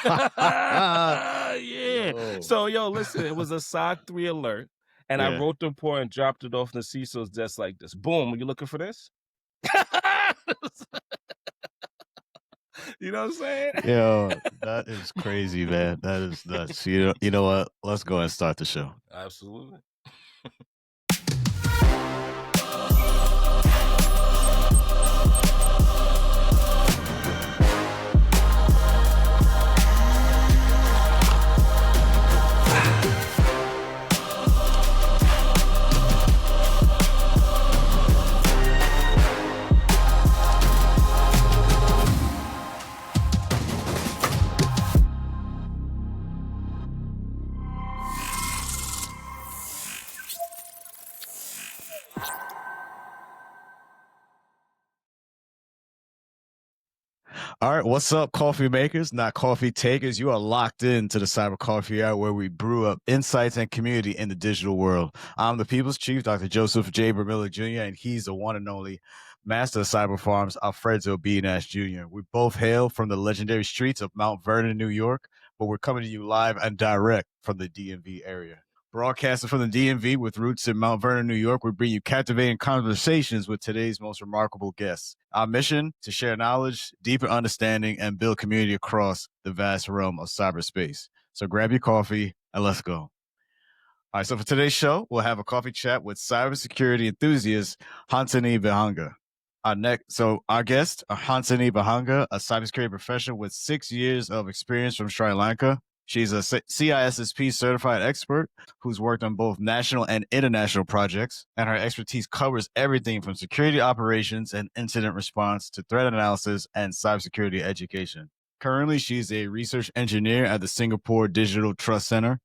Yeah. Yo. So, listen, it was a SOC 3 alert, and I Yeah. wrote the report and dropped it off in the CISO's desk like this. Boom. Are you looking for this? You know what I'm saying? Yo, that is crazy, man. That is nuts. You know what? Let's go and start the show. Absolutely. All right, what's up, coffee makers, not coffee takers? You are locked into the Cyber Coffee Hour, where we brew up insights and community in the digital world. I'm the People's Chief, Dr. Joseph J. Burt-Miller Jr., and he's the one and only master of cyber farms, Alfredzo B. Nash Jr. We both hail from the legendary streets of Mount Vernon, New York, but we're coming to you live and direct from the DMV area. Broadcasting from the DMV with roots in Mount Vernon, New York, we bring you captivating conversations with today's most remarkable guests. Our mission, to share knowledge, deeper understanding, and build community across the vast realm of cyberspace. So grab your coffee and let's go. All right, so for today's show, we'll have a coffee chat with cybersecurity enthusiast Hansani Vihanga. Our guest, Hansani Vihanga, a cybersecurity professional with 6 years of experience from Sri Lanka. She's a CISSP-certified expert who's worked on both national and international projects, and her expertise covers everything from security operations and incident response to threat analysis and cybersecurity education. Currently, she's a research engineer at the Singapore Digital Trust Center.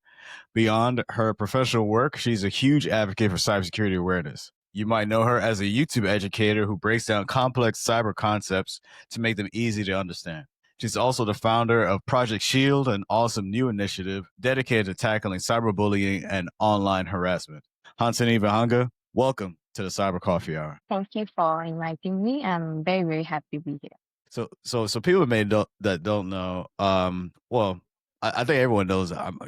Beyond her professional work, she's a huge advocate for cybersecurity awareness. You might know her as a YouTube educator who breaks down complex cyber concepts to make them easy to understand. She's also the founder of Project Shield, an awesome new initiative dedicated to tackling cyberbullying and online harassment. Hansani Vihanga, welcome to the Cyber Coffee Hour. Thank you for inviting me. I'm very, very happy to be here. So people that don't know, I think everyone knows I'm,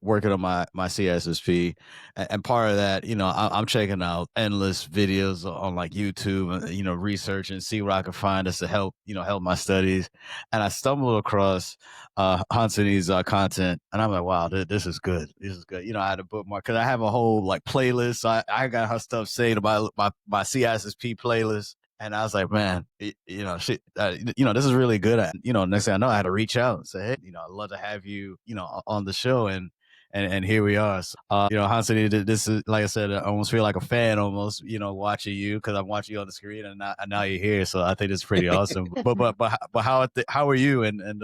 working on my CISSP, and part of that, I'm checking out endless videos on like YouTube, research and see what I can find us to help my studies. And I stumbled across Hansani's content, and I'm like, wow, this is good. This is good. I had a bookmark because I have a whole like playlist. So I got her stuff saved about my CISSP playlist. And I was like, man, this is really good. Next thing I know, I had to reach out and say, hey, I'd love to have you, on the show. And here we are. So, Hansani, this is, like I said, I almost feel like a fan almost, watching you because I'm watching you on the screen and now you're here. So I think it's pretty awesome. but how are you? And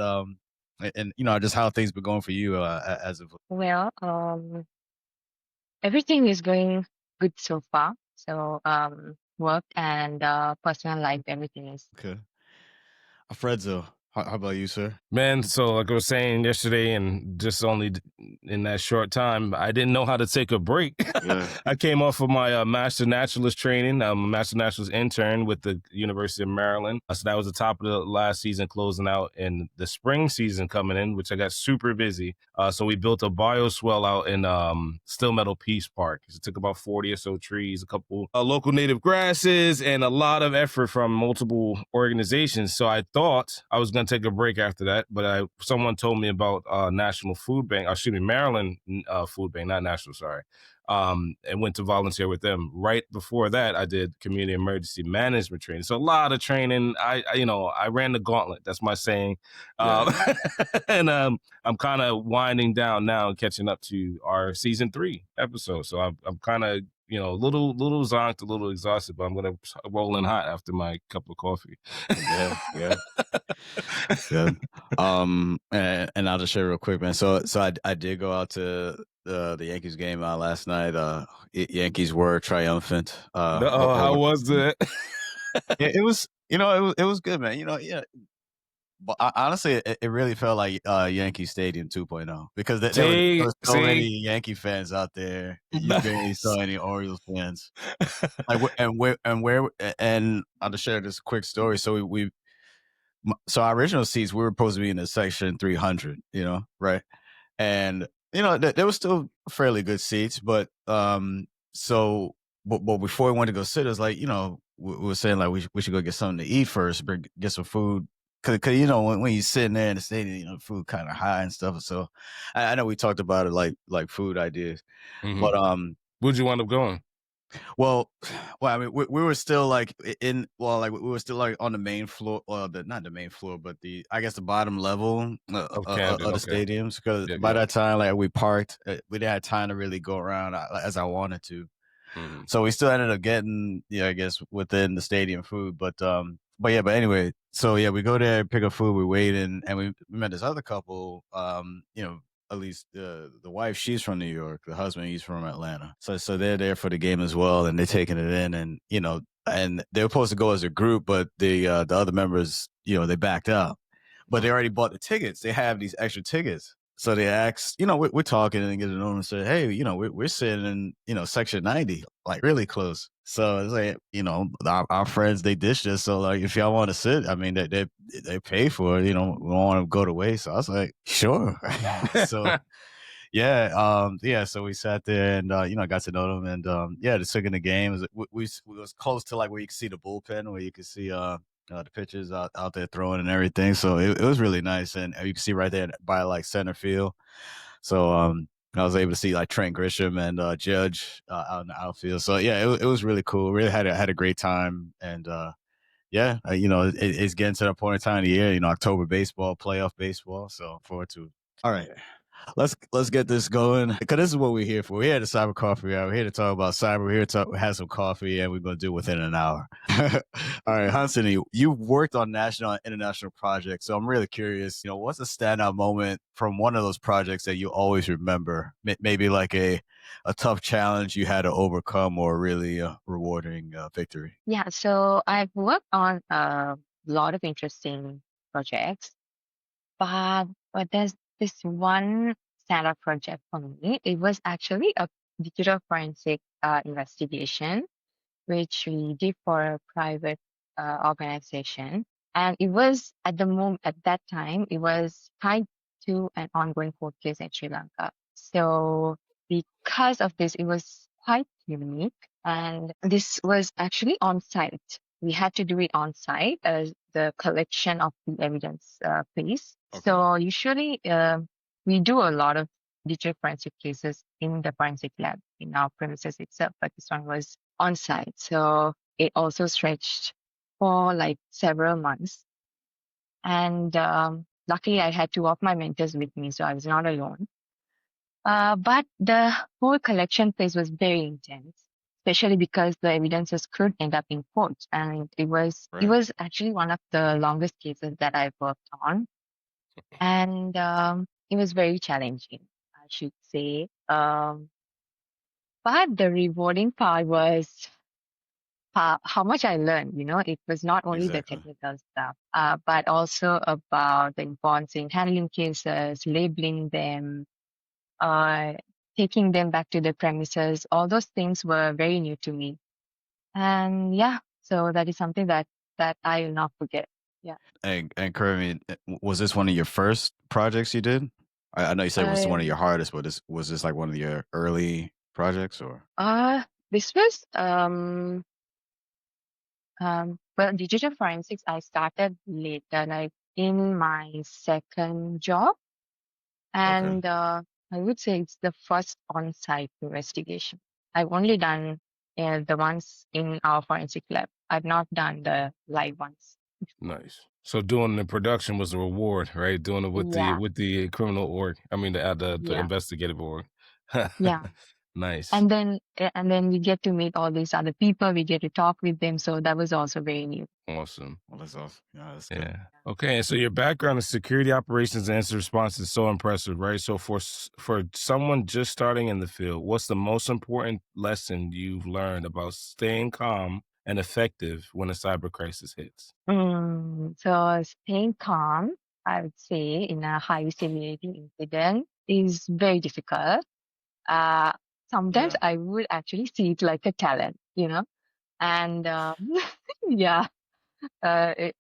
just how things been going for you as of. Well, everything is going good so far. So, work and personal life, everything is Okay. Alfredzo, how about you, sir? Man, so like I was saying yesterday, and just only in that short time, I didn't know how to take a break. Yeah. I came off of my Master Naturalist training. I'm a Master Naturalist intern with the University of Maryland. So that was the top of the last season closing out, and the spring season coming in, which I got super busy. So we built a bioswell out in Still Meadow Peace Park. It took about 40 or so trees, a couple local native grasses, and a lot of effort from multiple organizations. So I thought I was going to take a break after that, but someone told me about National Food Bank, Maryland Food Bank, not National, sorry. And went to volunteer with them. Right before that, I did community emergency management training. So a lot of training. I ran the gauntlet. That's my saying. Yeah. And I'm kind of winding down now and catching up to our season 3 episode. So I'm kind of, a little zonked, a little exhausted, but I'm going to roll in hot after my cup of coffee. Yeah. Good. And I'll just share real quick, man. So I did go out to the Yankees game last night. Yankees were triumphant. How was it? It was, it was good, man. Yeah. But honestly, it really felt like Yankee Stadium 2.0 because there were so many Yankee fans out there. You barely saw any Orioles fans. And I'll just share this quick story. So so our original seats, we were supposed to be in the section 300, right? And there was still fairly good seats, but so but before we went to go sit, it was like, we were saying like we should go get something to eat first, get some food. Cause when you're sitting there in the stadium, food kind of high and stuff. So I know we talked about it like food ideas, but where'd you wind up going? Well, I mean, we were still like we were still like on the main floor, not the main floor, but I guess the bottom level Of of Camden, the okay. stadiums. Because Yep, by yep. that time, like we parked, we didn't have time to really go around as I wanted to. So we still ended up getting, I guess within the stadium food, but anyway, so yeah, we go there, pick up food, we wait and we met this other couple, at least the wife, she's from New York, the husband, he's from Atlanta. So they're there for the game as well, and they're taking it in, and and they were supposed to go as a group, but the other members, they backed out, but they already bought the tickets. They have these extra tickets. So they asked, we're talking and getting on and said, hey, we're sitting in, section 90, like really close. So it's like, our friends, they dished us. So like, if y'all want to sit, I mean, they pay for it, we don't want to go to waste. So I was like, sure. So yeah. So we sat there and, I got to know them and, they took in the game. We was close to like where you could see the bullpen, where you could see, the pitchers out there throwing and everything. So it was really nice. And you can see right there by like center field. So, I was able to see like Trent Grisham and Judge out in the outfield. So yeah, it was really cool. Really had a great time. And, it's getting to that point in time of the year, October baseball, playoff baseball. So forward to it. All right. Let's get this going, because this is what we're here for. We're here at the Cyber Coffee Hour. We're here to talk about cyber. We're here to have some coffee, and we're going to do it within an hour. All right, Hansani, you've worked on national and international projects, so I'm really curious, what's a standout moment from one of those projects that you always remember? Maybe like a tough challenge you had to overcome, or really a rewarding victory? Yeah, so I've worked on a lot of interesting projects, but there's this one standout project for me. It was actually a digital forensic investigation, which we did for a private organization. And it was at that time, it was tied to an ongoing court case in Sri Lanka. So because of this, it was quite unique. And this was actually on site. We had to do it on site as the collection of the evidence phase. Okay. So usually we do a lot of digital forensic cases in the forensic lab in our premises itself, but this one was on site. So it also stretched for like several months. And luckily, I had two of my mentors with me, so I was not alone. But the whole collection phase was very intense, especially because the evidences could end up in court, and it was actually one of the longest cases that I've worked on, and it was very challenging, I should say. But the rewarding part was how much I learned. It was not only the technical stuff, but also about the importance in handling cases, labeling them, taking them back to the premises. All those things were very new to me. And yeah, so that is something that I will not forget. Yeah. And Kirby, was this one of your first projects you did? I know you said it was one of your hardest, but was this like one of your early projects, or? This was well, digital forensics, I started later, like in my second job. And I would say it's the first on-site investigation. I've only done the ones in our forensic lab. I've not done the live ones. Nice. So doing the production was a reward, right? Doing it with the criminal org. I mean, the investigative org. Yeah. Nice. And then we get to meet all these other people. We get to talk with them. So that was also very new. Awesome. Well, that's awesome. Yeah, that's good. Yeah. Okay. And so your background in security operations and incident response is so impressive, right? So for someone just starting in the field, what's the most important lesson you've learned about staying calm and effective when a cyber crisis hits? So staying calm, I would say, in a high severity incident is very difficult. Sometimes I would actually see it like a talent, and I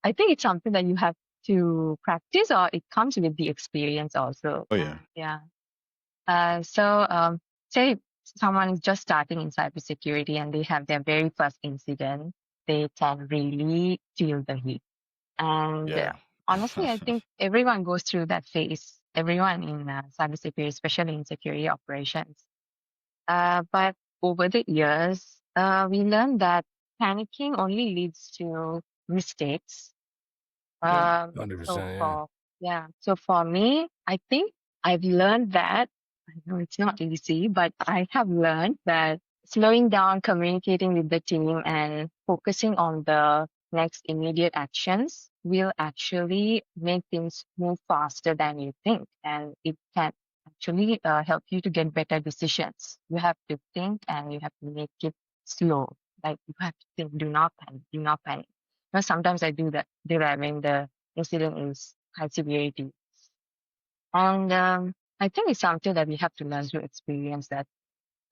think it's something that you have to practice, or it comes with the experience also. Oh yeah. Yeah. Say someone is just starting in cybersecurity and they have their very first incident, they can really feel the heat. And Yeah. honestly, I think everyone goes through that phase. Everyone in cybersecurity, especially in security operations. But over the years, we learned that panicking only leads to mistakes. Yeah. 100%. So for me, I think I've learned that. I know it's not easy, but I have learned that slowing down, communicating with the team, and focusing on the next immediate actions will actually make things move faster than you think, and it can actually help you to get better decisions. You have to think, and you have to make it slow. Like you have to think. Do not panic. Do not panic. Sometimes I do that when the incident is high severity. And I think it's something that we have to learn through experience, that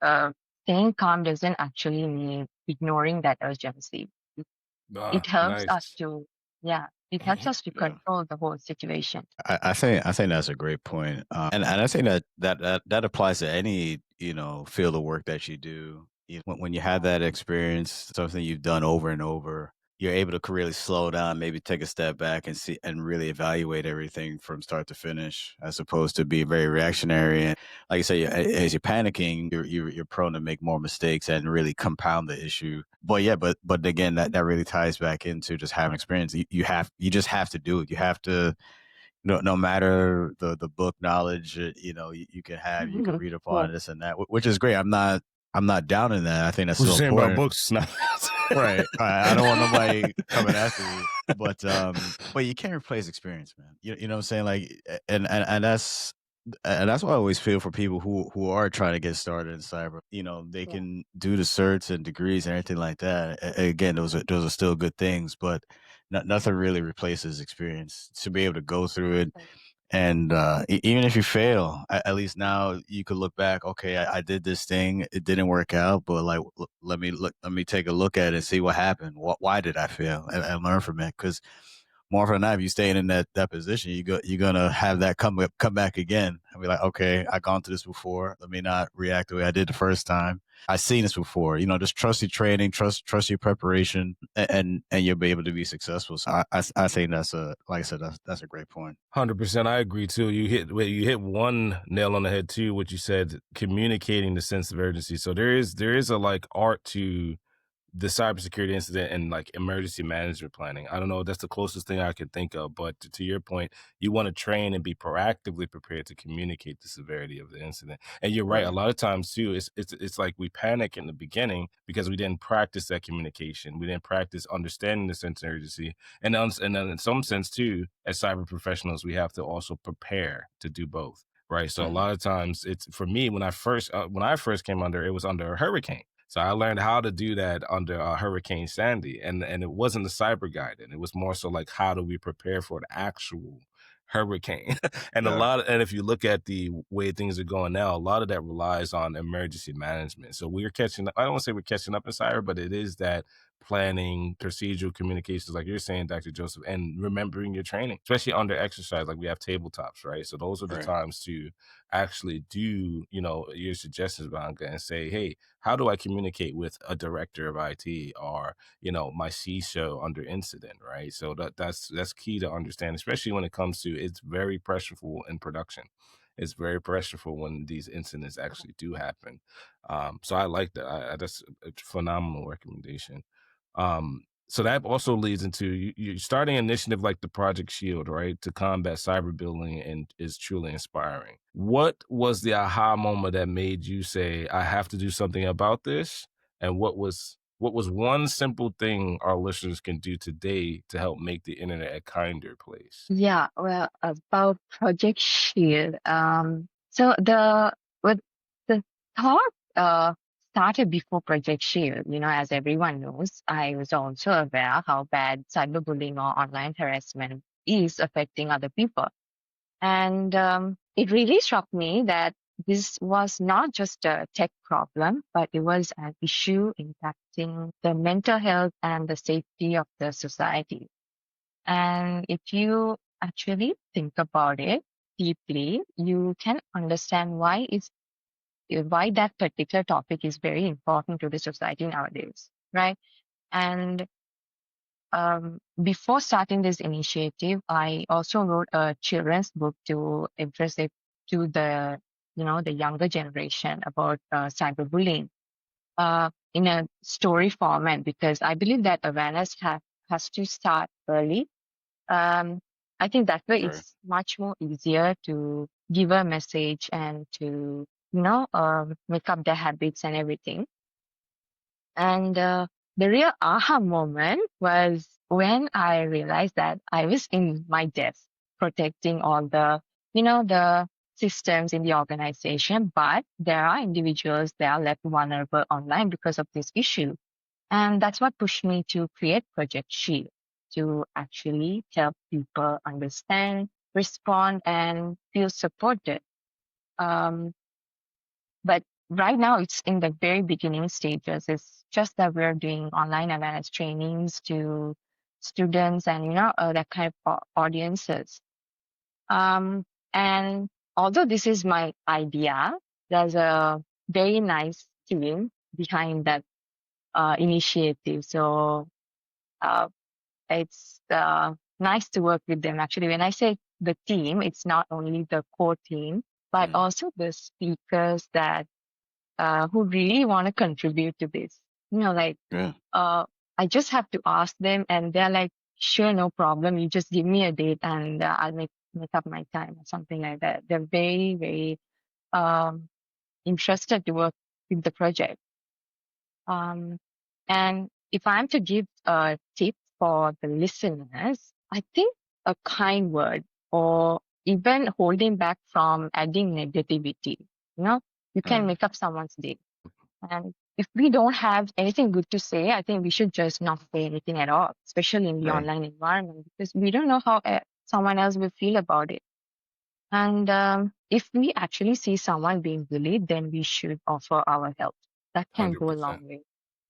uh, staying calm doesn't actually mean ignoring that urgency. It helps us Nice. to, it helps us to Yeah. control the whole situation. I think that's a great point. And I think that applies to any field of work that you do. When you have that experience, something you've done over and over, you're able to really slow down, maybe take a step back and see and really evaluate everything from start to finish, as opposed to be very reactionary. And like you say, as you're panicking, you're prone to make more mistakes and really compound the issue. But yeah, but again, that really ties back into just having experience. You just have to do it. You have to, no matter the book knowledge, you can have, you can read Yeah. upon this and that, which is great. I'm not down in that. I think that's What you so saying about important. books? No. Right. I don't want nobody coming after you. But you can't replace experience, man. You know what I'm saying? Like, and that's what I always feel for people who are trying to get started in cyber. They Yeah. can do the certs and degrees and everything like that. Again, those are still good things, but nothing really replaces experience. To be able to go through it, and even if you fail, at least now you could look back. Okay, I did this thing; it didn't work out, but like, let me take a look at it and see what happened. Why did I fail, and learn from it? Because more often than not, if you staying in that position, you're gonna have that come back again and be like, okay, I've gone through this before. Let me not react the way I did the first time. I've seen this before. Just trust your training, trust your preparation, and you'll be able to be successful. So I think that's like I said, that's a great point. 100%. I agree too. You hit one nail on the head too, what you said, communicating the sense of urgency. So there is a like art to the cybersecurity incident and like emergency management planning. I don't know, that's the closest thing I can think of. But to your point, you want to train and be proactively prepared to communicate the severity of the incident. And you're right. A Right. lot of times too, it's like we panic in the beginning because we didn't practice that communication. We didn't practice understanding the sense of urgency. And then in some sense too, as cyber professionals, we have to also prepare to do both. Right. So a lot of times it's for me when I first came under, it was under a hurricane. So I learned how to do that under Hurricane Sandy, and it wasn't the cyber guidance. It was more so like how do we prepare for the actual hurricane? And Yeah. and if you look at the way things are going now, a lot of that relies on emergency management. So we're catching up. I don't want to say we're catching up in cyber, but it is that planning, procedural communications, like you're saying, Dr. Joseph, and remembering your training, especially under exercise. Like we have tabletops, right? So those are the Right. times to actually do, your suggestions, Vanga, and say, hey, how do I communicate with a director of IT or, my CISO under incident, right? So that's key to understand, especially when it comes to, it's very pressureful in production. It's very pressureful when these incidents actually do happen. So I like that. That's a phenomenal recommendation. So that also leads into you starting an initiative like the Project Shield, right, to combat cyberbullying, and is truly inspiring. What was the aha moment that made you say, I have to do something about this? And what was one simple thing our listeners can do today to help make the internet a kinder place? Yeah, well, about Project Shield. So the thought started before Project Shield. As everyone knows, I was also aware how bad cyberbullying or online harassment is affecting other people. And it really struck me that this was not just a tech problem, but it was an issue impacting the mental health and the safety of the society. And if you actually think about it deeply, you can understand why that particular topic is very important to the society nowadays, right? And before starting this initiative, I also wrote a children's book to address it to the younger generation about cyberbullying in a story format, because I believe that awareness has to start early. Um, I think that way Right. it's much more easier to give a message and to make up their habits and everything. And the real aha moment was when I realized that I was in my desk protecting all the systems in the organization, but there are individuals that are left vulnerable online because of this issue. And that's what pushed me to create Project Shield, to actually help people understand, respond, and feel supported. Um, but right now, it's in the very beginning stages. It's just that we're doing online awareness trainings to students and that kind of audiences. Um, and although this is my idea, there's a very nice team behind that initiative. So uh, it's nice to work with them. Actually, when I say the team, it's not only the core team, but also the speakers that who really want to contribute to this. Like Yeah. I just have to ask them, and they're like, "Sure, no problem. You just give me a date, and I'll make up my time," or something like that. They're very, very um, interested to work with the project. And if I'm to give a tip for the listeners, I think a kind word or even holding back from adding negativity, you can make up someone's day. And if we don't have anything good to say, I think we should just not say anything at all, especially in the Right. online environment, because we don't know how someone else will feel about it. And if we actually see someone being bullied, then we should offer our help. That can go a 100%. long way.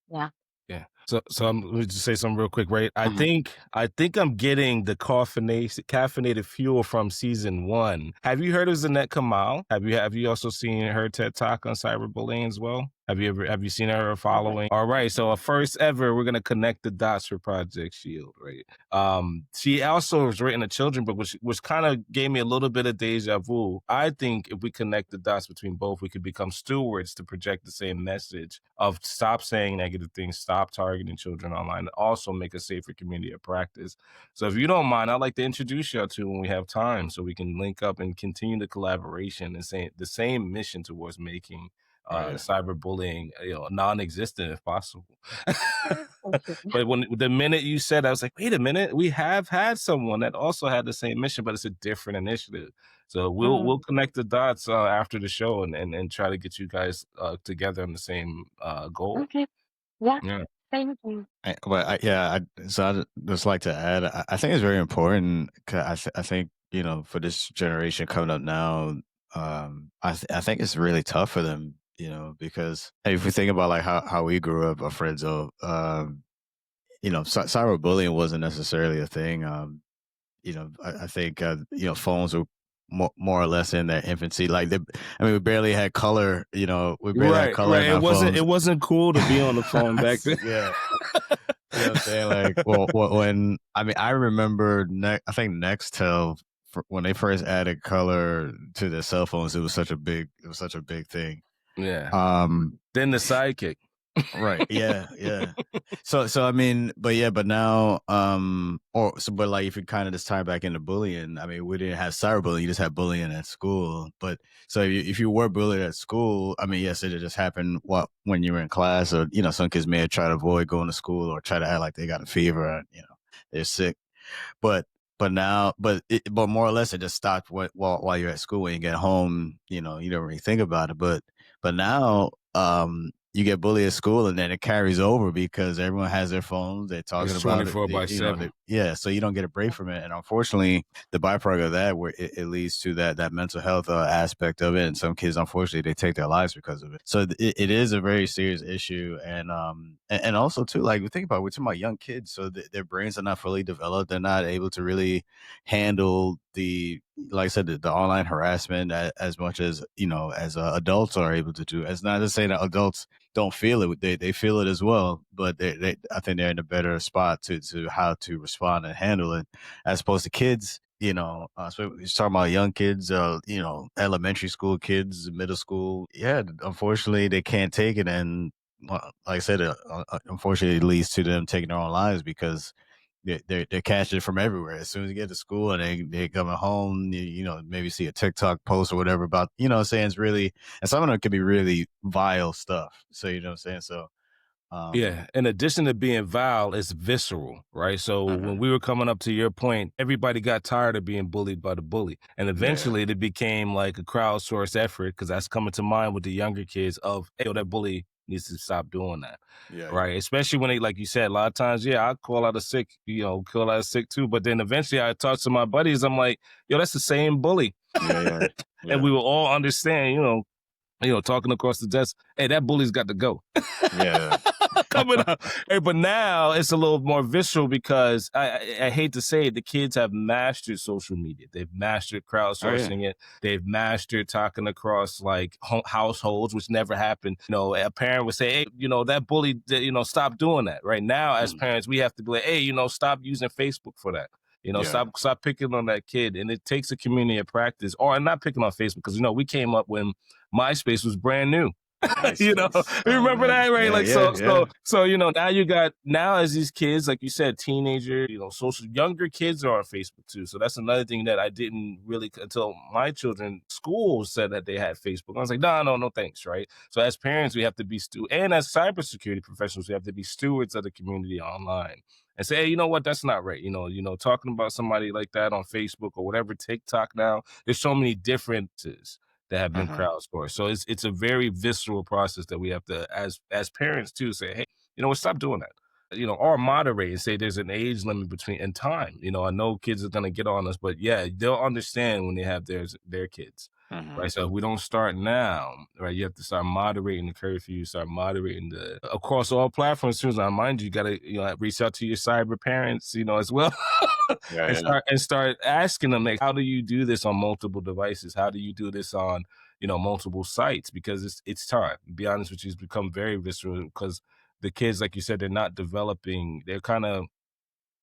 Yeah. Yeah. So let me just say something real quick, right? I Mhm. think I'm getting the caffeinated fuel from season 1. Have you heard of Zanette Kamal? Have you also seen her TED Talk on cyberbullying as well? Have you seen her following? All right. So first ever, we're gonna connect the dots for Project Shield, right? She also has written a children book, which kind of gave me a little bit of deja vu. I think if we connect the dots between both, we could become stewards to project the same message of stop saying negative things, stop targeting children online, and also make a safer community of practice. So if you don't mind, I'd like to introduce y'all to when we have time so we can link up and continue the collaboration and say the same mission towards making Right. cyberbullying non-existent if possible. Okay. But when the minute you said, I was like, wait a minute, we have had someone that also had the same mission, but it's a different initiative. So we'll connect the dots after the show and try to get you guys together on the same goal. Okay. Yeah. Yeah. Thank you. So I just like to add, I think it's very important. 'Cause I think for this generation coming up now, I think it's really tough for them, because if we think about like how we grew up, Alfredzo, cyberbullying wasn't necessarily a thing. I think phones were more or less in their infancy. Like we barely had color. We barely had Right, color right. in our phones. It wasn't cool to be on the phone back then. Yeah. You know what I'm saying? Like, well, when I remember, I think Nextel, when they first added color to their cell phones, it was such a big thing. Yeah. Um, Then the sidekick. right. Yeah. Yeah. So but now, but like if you kind of just tie back into bullying, we didn't have cyberbullying, you just had bullying at school. But so if you were bullied at school, yes, it just happened when you were in class, or some kids may have tried to avoid going to school or try to act like they got a fever and they're sick. But now, but more or less, it just stopped while you're at school. When you get home, you don't really think about it. But now, you get bullied at school, and then it carries over because everyone has their phones. They're talking It's about it. 24 by 7. Yeah. So you don't get a break from it, and unfortunately, the byproduct of that, where it leads to that mental health aspect of it, and some kids, unfortunately, they take their lives because of it. So it is a very serious issue, and also too, like we think about, we're talking about young kids, so their brains are not fully developed. They're not able to really handle like I said, the online harassment as much as as adults are able to do. It's not to say that adults don't feel it; they feel it as well. But I think they're in a better spot to how to respond and handle it, as opposed to kids. So we're talking about young kids, elementary school kids, middle school. Yeah, unfortunately, they can't take it, and like I said, unfortunately, it leads to them taking their own lives because they're catching it from everywhere. As soon as you get to school and they coming home, maybe see a TikTok post or whatever about, saying it's really, and some of them could be really vile stuff. So, you know what I'm saying? So, Yeah. In addition to being vile, it's visceral, right? So when we were coming up to your point, everybody got tired of being bullied by the bully. And eventually it became like a crowdsourced effort, because that's coming to mind with the younger kids of, hey, yo, that bully needs to stop doing that. yeah, Right. Especially when they, like you said, a lot of times, I call out a sick, call out a sick too. But then eventually I talk to my buddies, I'm like, yo, that's the same bully. yeah. And we will all understand, talking across the desk, hey, that bully's got to go. Yeah. Coming up. Hey, but now it's a little more visceral because I hate to say it, the kids have mastered social media. They've mastered crowdsourcing it. They've mastered talking across like households, which never happened. A parent would say, hey, that bully, stop doing that. Right now, as parents, we have to be like, hey, stop using Facebook for that. Stop picking on that kid. And it takes a community of practice, or not picking on Facebook, because, we came up when MySpace was brand new. You remember that, right? Now as these kids, like you said, teenager, social younger kids are on Facebook too. So that's another thing that I didn't really, until my children, school said that they had Facebook. I was like, no, thanks, right? So as parents, we have to be and as cybersecurity professionals, we have to be stewards of the community online and say, hey, you know what? That's not right. Talking about somebody like that on Facebook or whatever, TikTok now, there's so many differences that have been crowdsourced. So it's a very visceral process that we have to, as parents too, say, hey, stop doing that. Or moderate and say there's an age limit between and time. I know kids are gonna get on us, but they'll understand when they have their kids. Right. So if we don't start now, right, you have to start moderating the curfew, start moderating across all platforms too. Now, mind you, gotta, reach out to your cyber parents, as well. And start asking them, like, how do you do this on multiple devices? How do you do this on, multiple sites? Because it's time. To be honest with you, it's become very visceral because the kids, like you said, they're kind of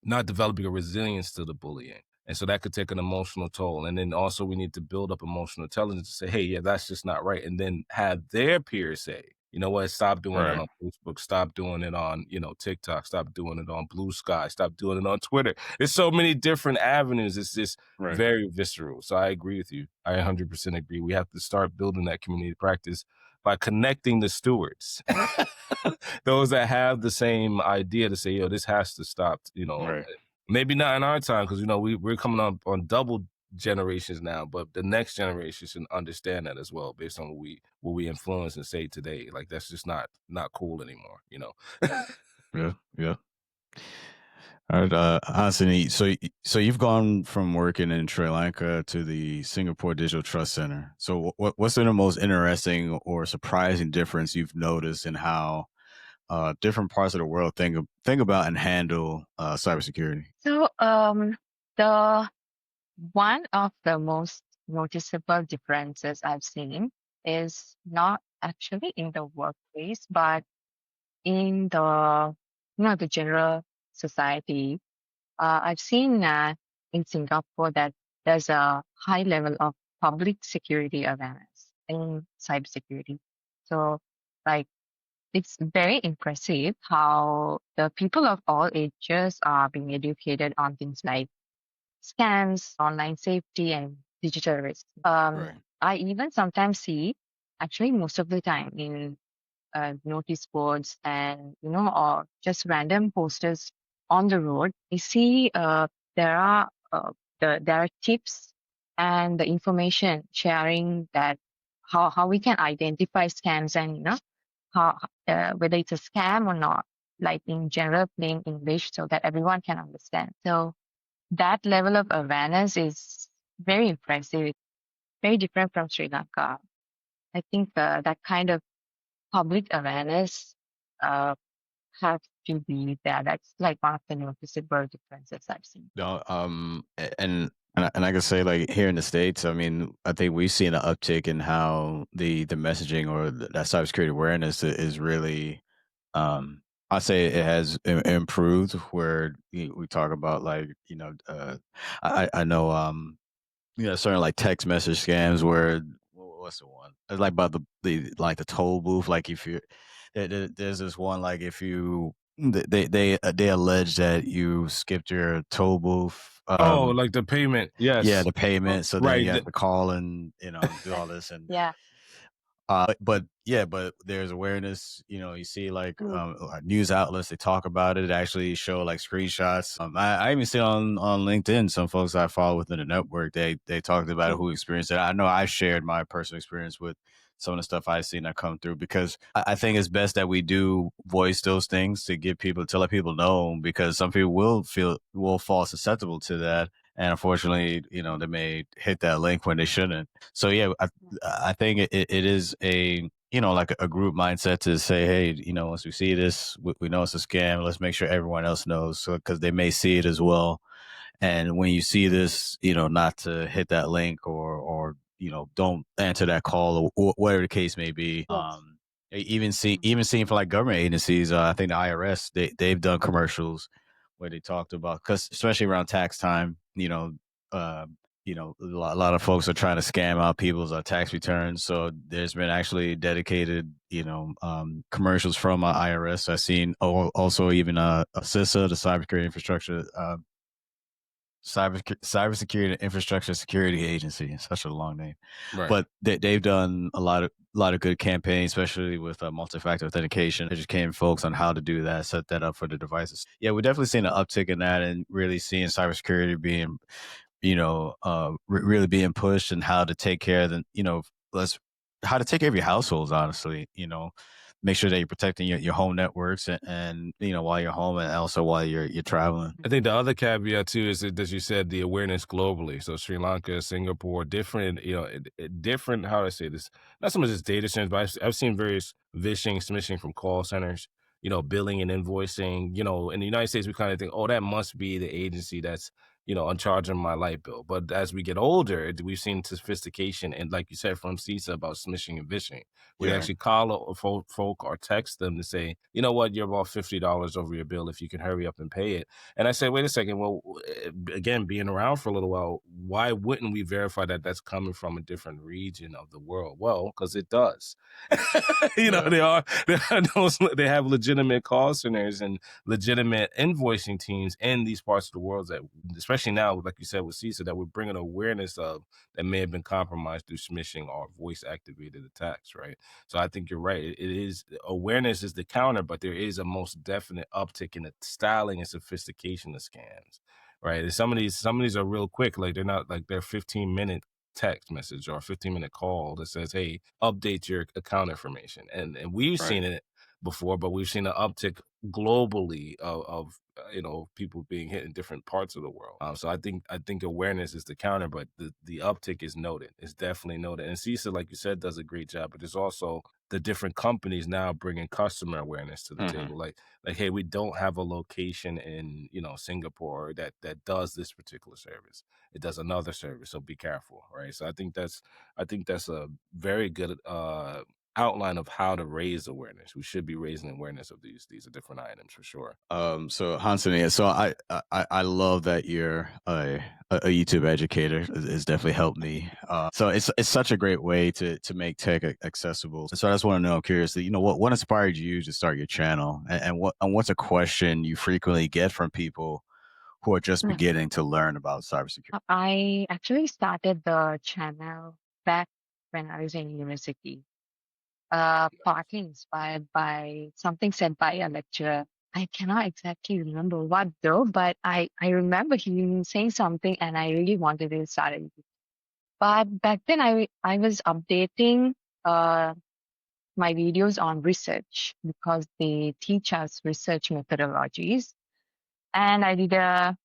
not developing a resilience to the bullying. And so that could take an emotional toll. And then also we need to build up emotional intelligence to say, hey, yeah, that's just not right. And then have their peers say, you know what, stop doing it on Facebook, stop doing it on, TikTok, stop doing it on Blue Sky, stop doing it on Twitter. There's so many different avenues. It's just very visceral. So I agree with you. I 100% agree. We have to start building that community practice by connecting the stewards, those that have the same idea to say, yo, this has to stop, maybe not in our time, because, we're coming up on double generations now, but the next generation should understand that as well, based on what we influence and say today. Like, that's just not cool anymore, Yeah. All right, Hansani, so you've gone from working in Sri Lanka to the Singapore Digital Trust Center. So what's the most interesting or surprising difference you've noticed in how different parts of the world think about and handle cybersecurity? So, the one of the most noticeable differences I've seen is not actually in the workplace, but in the general society. I've seen that in Singapore that there's a high level of public security awareness in cybersecurity. So, like, it's very impressive how the people of all ages are being educated on things like scams, online safety, and digital risk. I even sometimes see, actually, most of the time in notice boards and or just random posters on the road, I see there are there are tips and the information sharing that how we can identify scams and how, whether it's a scam or not, like in general, plain English, so that everyone can understand. So that level of awareness is very impressive. It's very different from Sri Lanka. I think that kind of public awareness uh, has to be there. That's like one of the noticeable differences I've seen. No, and I can say like here in the States, I mean, I think we've seen an uptick in how the messaging or that cybersecurity awareness is really, I say it has improved. Where we talk about like I know certain like text message scams where what's the one? It's like about the like the toll booth. Like if you there's this one like if you they allege that you skipped your toll booth. Oh, like the payment. Yeah, Yes. the payment. So then Right. you have to call and do all this and Yeah. but yeah, but there's awareness. You see like Mm. news outlets they talk about it. They actually show like screenshots. I even see on LinkedIn some folks I follow within the network. They talked about it, Mm. who experienced it. I know I shared my personal experience with some of the stuff I've seen that come through because I think it's best that we do voice those things to let people know because some people will fall susceptible to that. And unfortunately, they may hit that link when they shouldn't. So yeah, I think it is a like a group mindset to say, hey, once we see this, we know it's a scam. Let's make sure everyone else knows, so because they may see it as well. And when you see this, not to hit that link or don't answer that call or whatever the case may be. Yes. Even seeing for like government agencies, I think the IRS they've done commercials where they talked about because especially around tax time, uh, a lot of folks are trying to scam out people's tax returns. So there's been actually dedicated, commercials from IRS. I've seen also even CISA, the Cybersecurity Infrastructure Cybersecurity and Infrastructure Security Agency. Such a long name, Right. but they've done a lot of good campaigns, especially with multi-factor authentication, educating folks on how to do that, set that up for the devices. Yeah, we're definitely seeing an uptick in that, and really seeing cybersecurity being, really being pushed, and how to take care of let's how to take care of your households. Honestly, make sure that you're protecting your home networks and while you're home and also while you're traveling. I think the other caveat too is that you said the awareness globally. So Sri Lanka, Singapore, different, different. How do I say this? Not so much as data centers, but I've seen various vishing, smishing from call centers. Billing and invoicing. In the United States, we kind of think, oh, that must be the agency that's on charge of my light bill. But as we get older, we've seen sophistication and, like you said, from CISA about smishing and vishing. We Yeah. actually call folk or text them to say, you know what, you're about $50 over your bill if you can hurry up and pay it. And I said, wait a second. Well, again, being around for a little while, why wouldn't we verify that that's coming from a different region of the world? Well, because it does. They have legitimate call centers and legitimate invoicing teams in these parts of the world that, especially now, like you said with CISA, that we're bringing awareness of that may have been compromised through smishing or voice activated attacks, right? So I think you're right. It is awareness is the counter, but there is a most definite uptick in the styling and sophistication of scams, right? And some of these are real quick, like they're not like they're 15-minute text message or a 15-minute call that says, "Hey, update your account information," and we've Right. seen it before, but we've seen an uptick globally of people being hit in different parts of the world. So I think awareness is the counter, but the uptick is noted. It's definitely noted. And CISA, like you said, does a great job. But there's also the different companies now bringing customer awareness to the table. Like hey, we don't have a location in Singapore that does this particular service. It does another service, so be careful, right? So I think that's a very good outline of how to raise awareness. We should be raising awareness of these different items for sure. So Hansani, so I love that you're a YouTube educator. It's definitely helped me. So it's such a great way to make tech accessible. So I just want to know, I'm curious, what inspired you to start your channel, and what's a question you frequently get from people who are just Mm. beginning to learn about cybersecurity? I actually started the channel back when I was in university, partly inspired by something said by a lecturer. I cannot exactly remember what though, but I remember him saying something and I really wanted to start it. But back then I was updating uh my videos on research because they teach us research methodologies. And I did a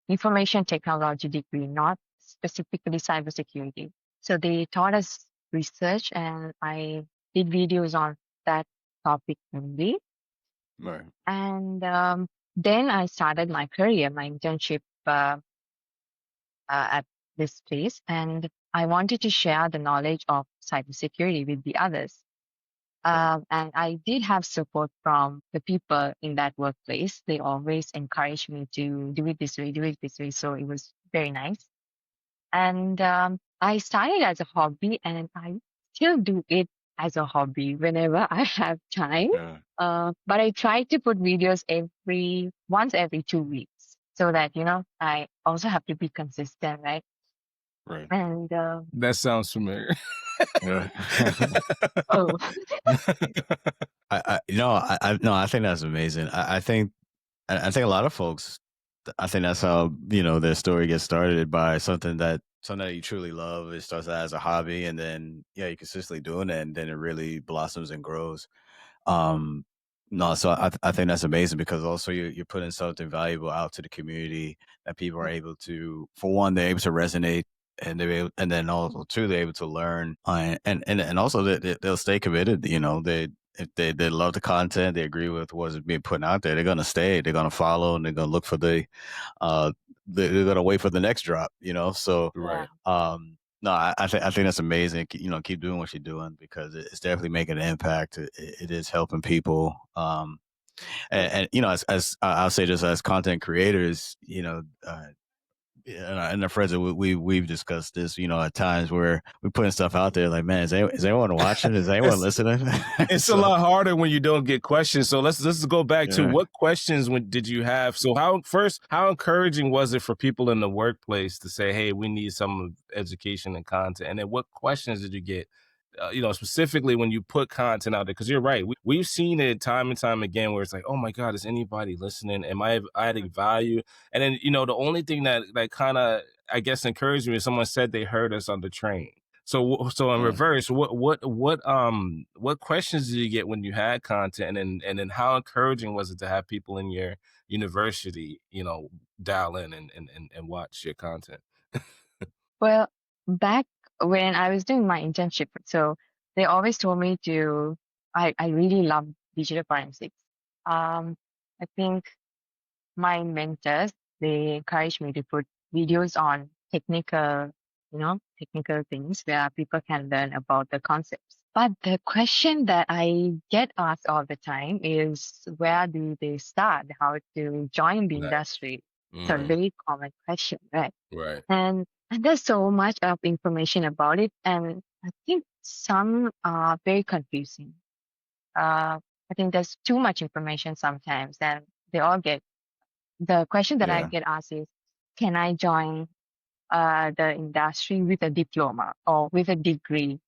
information technology degree, not specifically cybersecurity. So they taught us research, and I did videos on that topic only. Right. And then I started my career, my internship at this place, and I wanted to share the knowledge of cybersecurity with the others. Right. And I did have support from the people in that workplace. They always encouraged me to do it this way, do it this way. So it was very nice. And I started as a hobby, and I still do it as a hobby whenever I have time. Yeah. But I try to put videos once every 2 weeks so that, I also have to be consistent, right? Right. And That sounds familiar. Yeah. oh, I think that's amazing. I think a lot of folks, I think that's how, their story gets started by something that you truly love. It starts out as a hobby, and then you're consistently doing it, and then it really blossoms and grows. Um, no, so I think that's amazing, because also you're putting something valuable out to the community that people are able to, for one, they're able to resonate, and and then also two, they're able to learn, and also they'll stay committed. If they love the content, they agree with what's being put out there, they're gonna stay, they're gonna follow, and they're gonna look for uh they're gonna wait for the next drop. So Right. no, I think that's amazing. Keep doing what you're doing, because it's definitely making an impact. It is helping people. And as I'll say, just as content creators, and our friends, we've discussed this, at times where we're putting stuff out there like, man, is anyone watching? Is anyone listening? It's a So, lot harder when you don't get questions. So let's go back to yeah. what questions did you have? So how encouraging was it for people in the workplace to say, hey, we need some education and content? And then what questions did you get? Specifically when you put content out there, because you're right. We've seen it time and time again where it's like, oh my God, is anybody listening? Am I adding value? And then, the only thing that kind of, I guess, encouraged me is someone said they heard us on the train. So in reverse, what questions did you get when you had content, and then how encouraging was it to have people in your university, dial in and watch your content? well, back when I was doing my internship, so they always told me I really love digital forensics. I think my mentors, they encouraged me to put videos on technical things where people can learn about the concepts. But the question that I get asked all the time is, where do they start? How to join the Right. industry? It's a very common question, right? Right. And there's so much of information about it, and I think some are very confusing. I think there's too much information sometimes, and the question that I Yeah. get asked is, can I join the industry with a diploma or with a degree,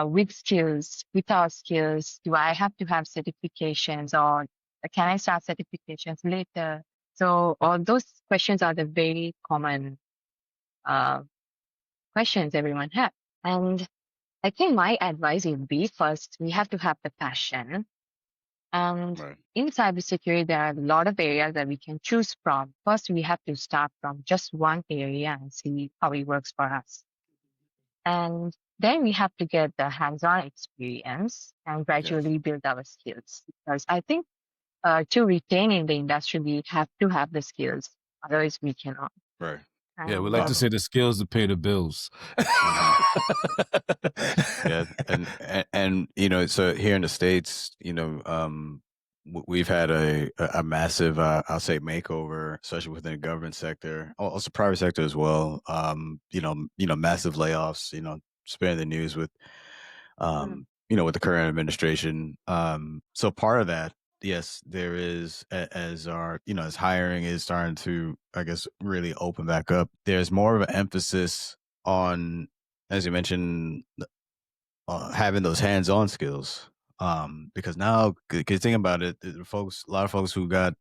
with skills, without skills? Do I have to have certifications, or can I start certifications later? So all those questions are the very common uh, questions everyone has. And I think my advice would be, first, we have to have the passion. And Right. in cybersecurity, there are a lot of areas that we can choose from. First, we have to start from just one area and see how it works for us. And then we have to get the hands-on experience and gradually build our skills. Because I think to retain in the industry, we have to have the skills. Otherwise, we cannot. Right. Yeah, we And like to say the skills to pay the bills. Yeah, and so here in the States, we've had a massive, I'll say, makeover, especially within the government sector, also private sector as well. Massive layoffs. Sparing the news with, with the current administration. So part of that, yes, there is, as our, as hiring is starting to, I guess, really open back up. There's more of an emphasis on, as you mentioned, having those hands-on skills. Because now, because think about it, a lot of folks who got,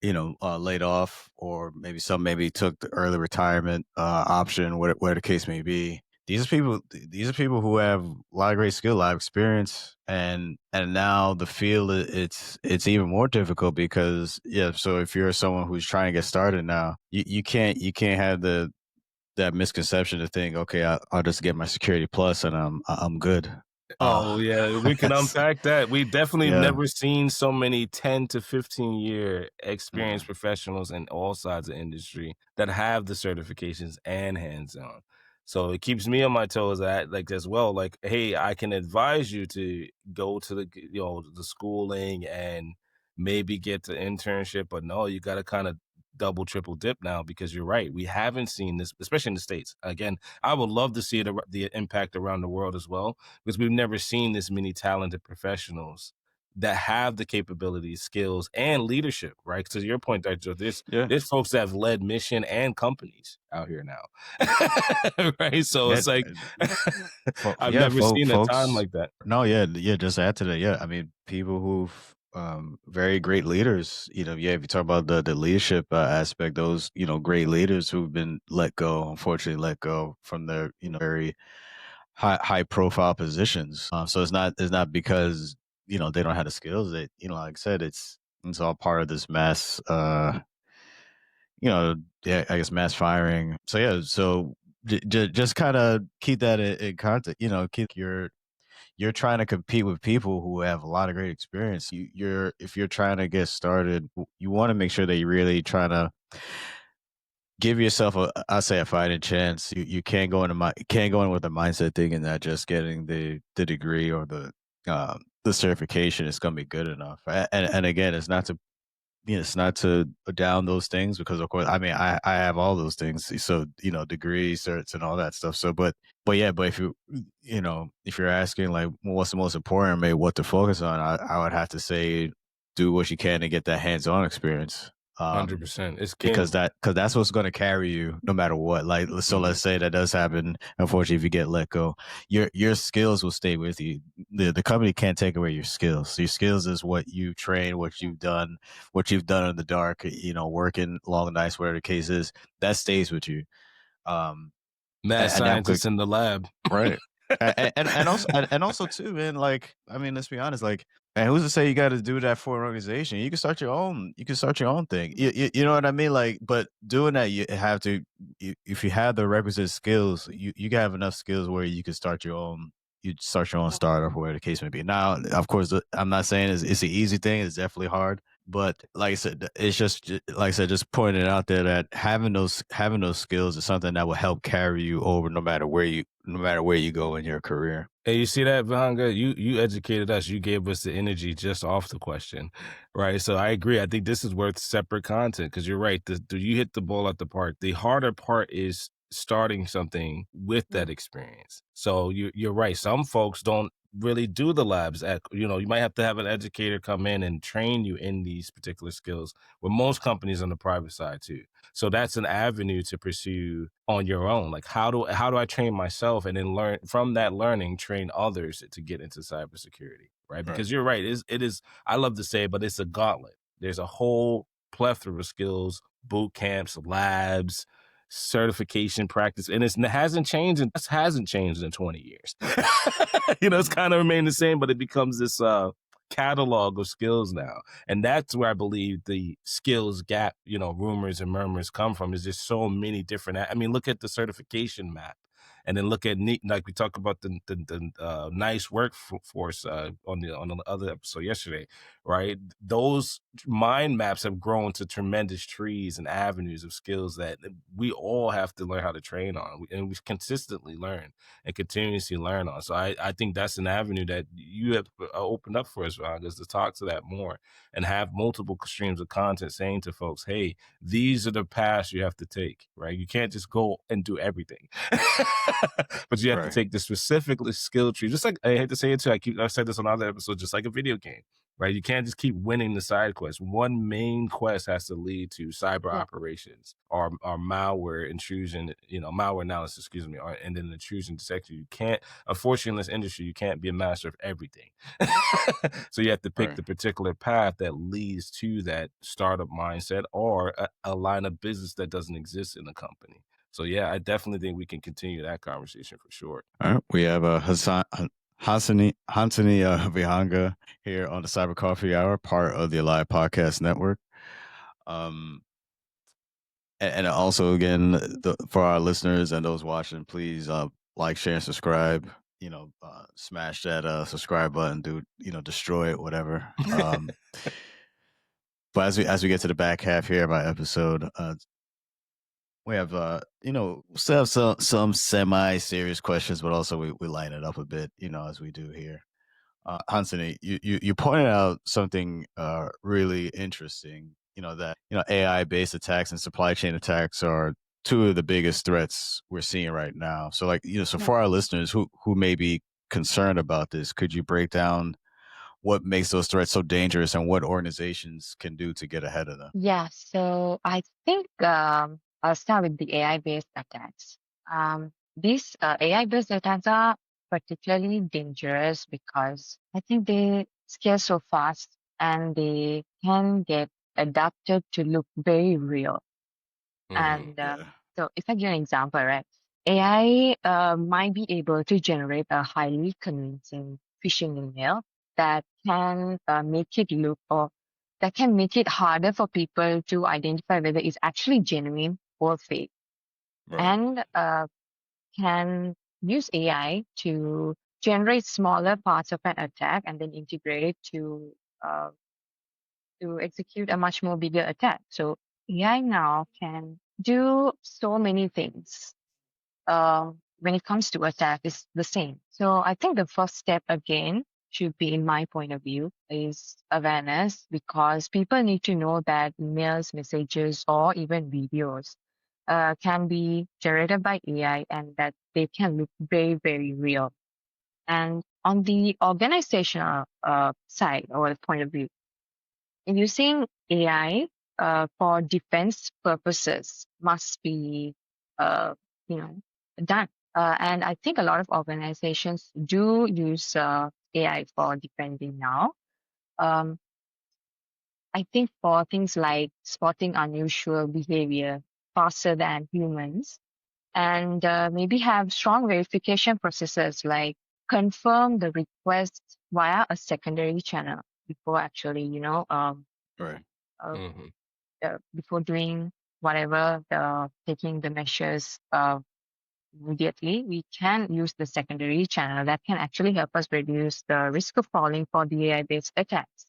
laid off, or maybe some maybe took the early retirement option, whatever the case may be. these are people who have a lot of great skill, a lot of experience, and now the field it's even more difficult because yeah. So if you're someone who's trying to get started now, you can't have the that misconception to think, okay, I'll just get my security plus and I'm good. Oh, yeah, we can That's unpack that. We definitely have yeah. never seen so many 10 to 15-year experienced Mhm. professionals in all sides of industry that have the certifications and hands-on. So it keeps me on my toes at like as well. Like, hey, I can advise you to go to the schooling and maybe get the internship, but no, you got to kind of double, triple dip now because you're right. We haven't seen this, especially in the States. Again, I would love to see the impact around the world as well because we've never seen this many talented professionals that have the capabilities, skills, and leadership, right? To your point, Dr. Yeah. There's folks that have led mission and companies out here now. Right. So Yeah, it's like I've yeah, never seen a time folks. like that. No, yeah, yeah. Just add to that. Yeah, I mean, people who've very great leaders. Yeah, if you talk about the leadership aspect, those great leaders who've been let go, unfortunately let go from their very high profile positions. So it's not because they don't have the skills. That like I said, it's all part of this mass. You know, yeah, I guess mass firing. So yeah, so just kind of keep that in context. Keep you're trying to compete with people who have a lot of great experience. You're if you're trying to get started, you want to make sure that you're really trying to give yourself I say a fighting chance. You can't go in with a mindset thinking that just getting the degree or the certification is going to be good enough. And again, it's not to down those things because of course, I mean, I have all those things. So, degrees, certs and all that stuff. So, but yeah, but if you're asking like what's the most important, maybe what to focus on, I would have to say do what you can to get that hands-on experience. Um, 100%. It's because king. that's what's going to carry you no matter what. Like, so Mhm. let's say that does happen. Unfortunately, if you get let go, your skills will stay with you. The company can't take away your skills. So your skills is what you train, what you've done in the dark. Working long nights, whatever the case is, that stays with you. Um, Mad and now, scientists in the lab. right. And also too, man, like, I mean, let's be honest, like, and who's to say you got to do that for an organization? You can start your own. You can start your own thing. You know what I mean? Like, but doing that, you have to. If you have the requisite skills, you have enough skills where you can start your own. You start your own startup, or whatever the case may be. Now, of course, I'm not saying it's an easy thing. It's definitely hard. But like I said, it's just like I said, just pointing it out there that having those skills is something that will help carry you over no matter where you go in your career. Hey, you see that, Vihanga? You educated us. You gave us the energy just off the question, right? So I agree. I think this is worth separate content because you're right. You hit the ball at the park. The harder part is starting something with that experience. So you're right. Some folks don't really do the labs. You might have to have an educator come in and train you in these particular skills. With most companies on the private side too. So that's an avenue to pursue on your own. Like how do I train myself and then learn from that learning, train others to get into cybersecurity, right? Right. Because you're right, it is I love to say it, but it's a gauntlet. There's a whole plethora of skills, boot camps, labs, certification practice, and it hasn't changed in 20 years. It's Mhm. kind of remained the same, but it becomes this catalog of skills now. And that's where I believe the skills gap, rumors and murmurs come from. Is just so many different. I mean, look at the certification map, and then look at like we talked about the nice workforce on the other episode yesterday, right? Those mind maps have grown to tremendous trees and avenues of skills that we all have to learn how to train on, and we consistently learn and continuously learn on. So I think that's an avenue that you have opened up for us, Ron, is to talk to that more and have multiple streams of content saying to folks, hey, these are the paths you have to take, right? You can't just go and do everything, but you have to Right. take the specific skill tree. Just like I hate to say it too, I've said this on other episodes, just like a video game, right? You can't just keep winning the side quest. One main quest has to lead to cyber operations or malware intrusion, malware analysis, excuse me, and then intrusion detection. You can't, unfortunately, in this industry, you can't be a master of everything. So you have to pick Right. the particular path that leads to that startup mindset or a line of business that doesn't exist in the company. So yeah, I definitely think we can continue that conversation for sure. All right, we have Hansani Vihanga here on the Cyber Coffee Hour, part of the Alive Podcast Network. And also, again, for our listeners and those watching, please like, share, and subscribe. Smash that subscribe button, dude. Destroy it, whatever. But as we get to the back half here of our episode, we have still have some semi-serious questions, but also we lighten it up a bit, as we do here. Hansani, you pointed out something really interesting. That AI-based attacks and supply chain attacks are two of the biggest threats we're seeing right now. So, so Yeah. for our listeners who may be concerned about this, could you break down what makes those threats so dangerous and what organizations can do to get ahead of them? Yeah, so I think I'll start with the AI-based attacks. These AI-based attacks are particularly dangerous because I think they scale so fast and they can get adapted to look very real. And Yeah. so, if I give an example, right, AI might be able to generate a highly convincing phishing email that can make it look or that can make it harder for people to identify whether it's actually genuine or fake, Right. and can use AI to generate smaller parts of an attack and then integrate it uh, to execute a much more bigger attack. So AI now can do so many things. When it comes to attack, is the same. So I think the first step again should be, in my point of view, is awareness, because people need to know that emails, messages, or even videos can be generated by AI and that they can look very, very real. And on the organizational side or the point of view, using AI for defense purposes must be, you know, done. And I think a lot of organizations do use AI for defending now. Um, I think for things like spotting unusual behavior faster than humans, and maybe have strong verification processes like confirm the request via a secondary channel before actually, Right. uh, Hmm. before doing whatever, taking the measures immediately, we can use the secondary channel that can actually help us reduce the risk of falling for the AI-based attacks.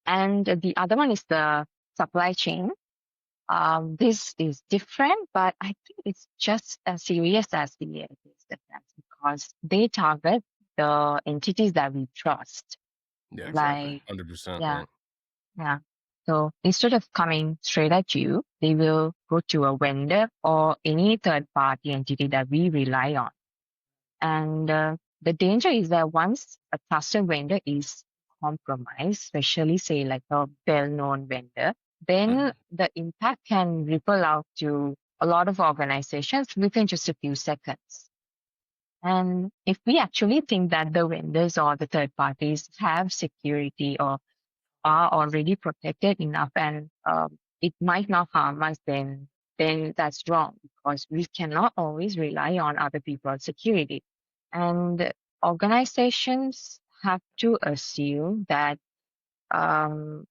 And the other one is the supply chain. This is different, but I think it's just as serious as the AI-based attacks because they target the entities that we trust. Yeah, exactly. Like, 100%, yeah, man. yeah. So instead of coming straight at you, they will go to a vendor or any third party entity that we rely on. And the danger is that once a trusted vendor is compromised, especially say like a well-known vendor, then the impact can ripple out to a lot of organizations within just a few seconds. And if we actually think that the vendors or the third parties have security or are already protected enough and it might not harm us, then that's wrong because we cannot always rely on other people's security. And organizations have to assume that um,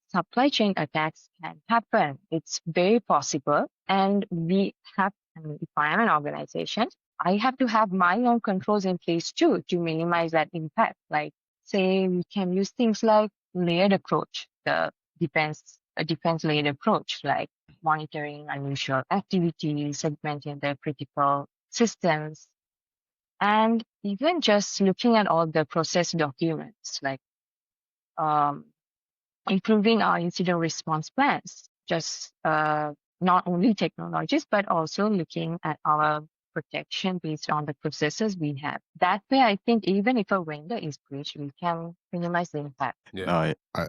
supply chain attacks can happen. It's very possible. And I mean, if I am an organization, I have to have my own controls in place too to minimize that impact. Like, say, we can use things like layered approach, a defense layered approach, like monitoring unusual activities, segmenting the critical systems, and even just looking at all the process documents, like um, improving our incident response plans, just not only technologies, but also looking at our protection based on the processes we have. That way, I think even if a vendor is breached, we can minimize the impact. Yeah. I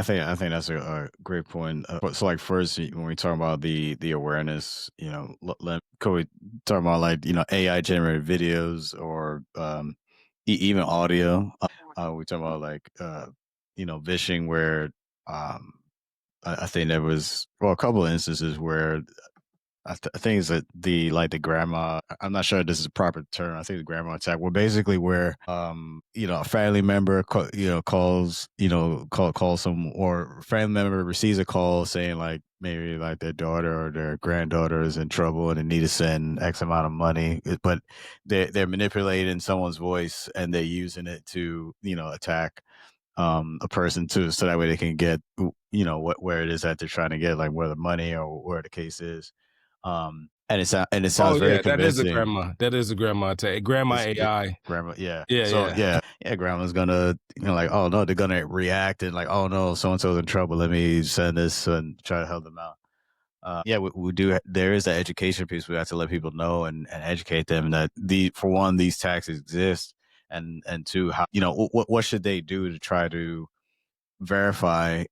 think that's a great point. So, like, first, when we talk about the awareness, could we talk about, like, AI generated videos or even audio? We talk about, like, vishing, where I think there was, well, a couple of instances where I think it's the grandma. I'm not sure this is a proper term. I think the grandma attack. Well, basically where a family member calls some, or family member receives a call saying like maybe like their daughter or their granddaughter is in trouble and they need to send X amount of money, but they're manipulating someone's voice and they're using it to attack a person too, so that way they can get where it is that they're trying to get, like where the money or where the case is. And it sounds Oh very yeah, that is a convincing. grandma. That is a grandma attack. Grandma AI. Grandma, yeah. Yeah, So yeah. yeah, grandma's gonna like, oh no, they're gonna react and like, oh no, so and so's in trouble. Let me send this and try to help them out. Yeah, we do. There is that education piece. We have to let people know and educate them that for one, these taxes exist, and two, how what should they do to try to verify,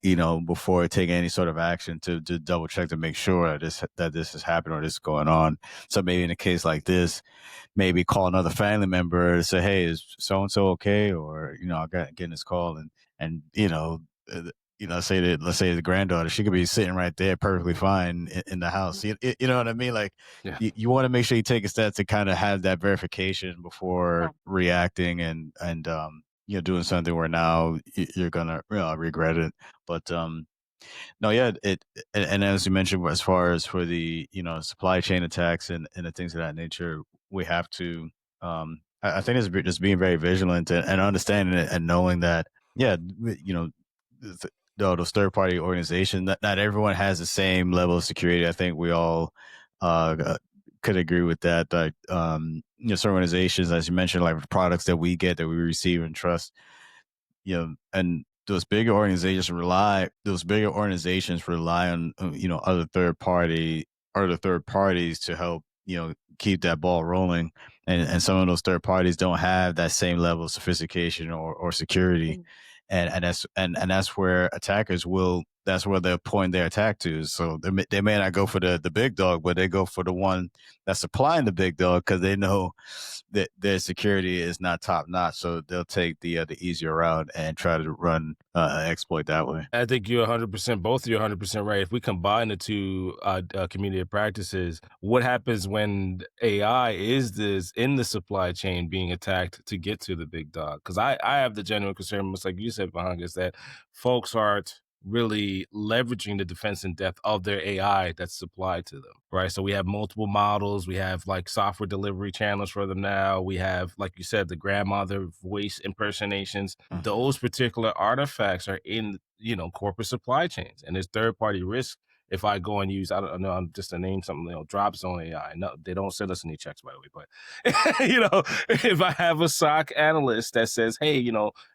before taking any sort of action to double check to make sure that this has happened or this is going on. So maybe in a case like this, maybe call another family member to say, hey, is so and so okay? Or I got getting this call and say that, let's say the granddaughter, she could be sitting right there perfectly fine in the house. You know what I mean? Like Yeah. you want to make sure you take a step to kind of have that verification before reacting and doing something where now you're gonna regret it. But no, yeah, and as you mentioned, as far as for the supply chain attacks and the things of that nature, we have to. I think it's just being very vigilant and understanding it and knowing that, yeah, those third party organizations, not everyone has the same level of security. I think we all could agree with that. Like certain organizations, as you mentioned, like products that we get that we receive and trust, and those bigger organizations rely on other third parties to help keep that ball rolling, and some of those third parties don't have that same level of sophistication or security, and that's where attackers will that's where they'll point their attack to. So they may not go for the big dog, but they go for the one that's supplying the big dog because they know that their security is not top notch. So they'll take the easier route and try to run exploit that way. I think you're 100%, both of you are 100% right. If we combine the two community of practices, what happens when AI is in the supply chain being attacked to get to the big dog? Because I have the genuine concern, much like you said, Vihanga, is that folks aren't really leveraging the defense in depth of their AI that's supplied to them, right? So we have multiple models. We have like software delivery channels for them now. We have, like you said, the grandmother voice impersonations. Those particular artifacts are in corporate supply chains, and there's third party risk. If I go and use, I don't know, I'm just to name something, Drop Zone AI. No, they don't send us any checks, by the way. But if I have a SOC analyst that says, hey,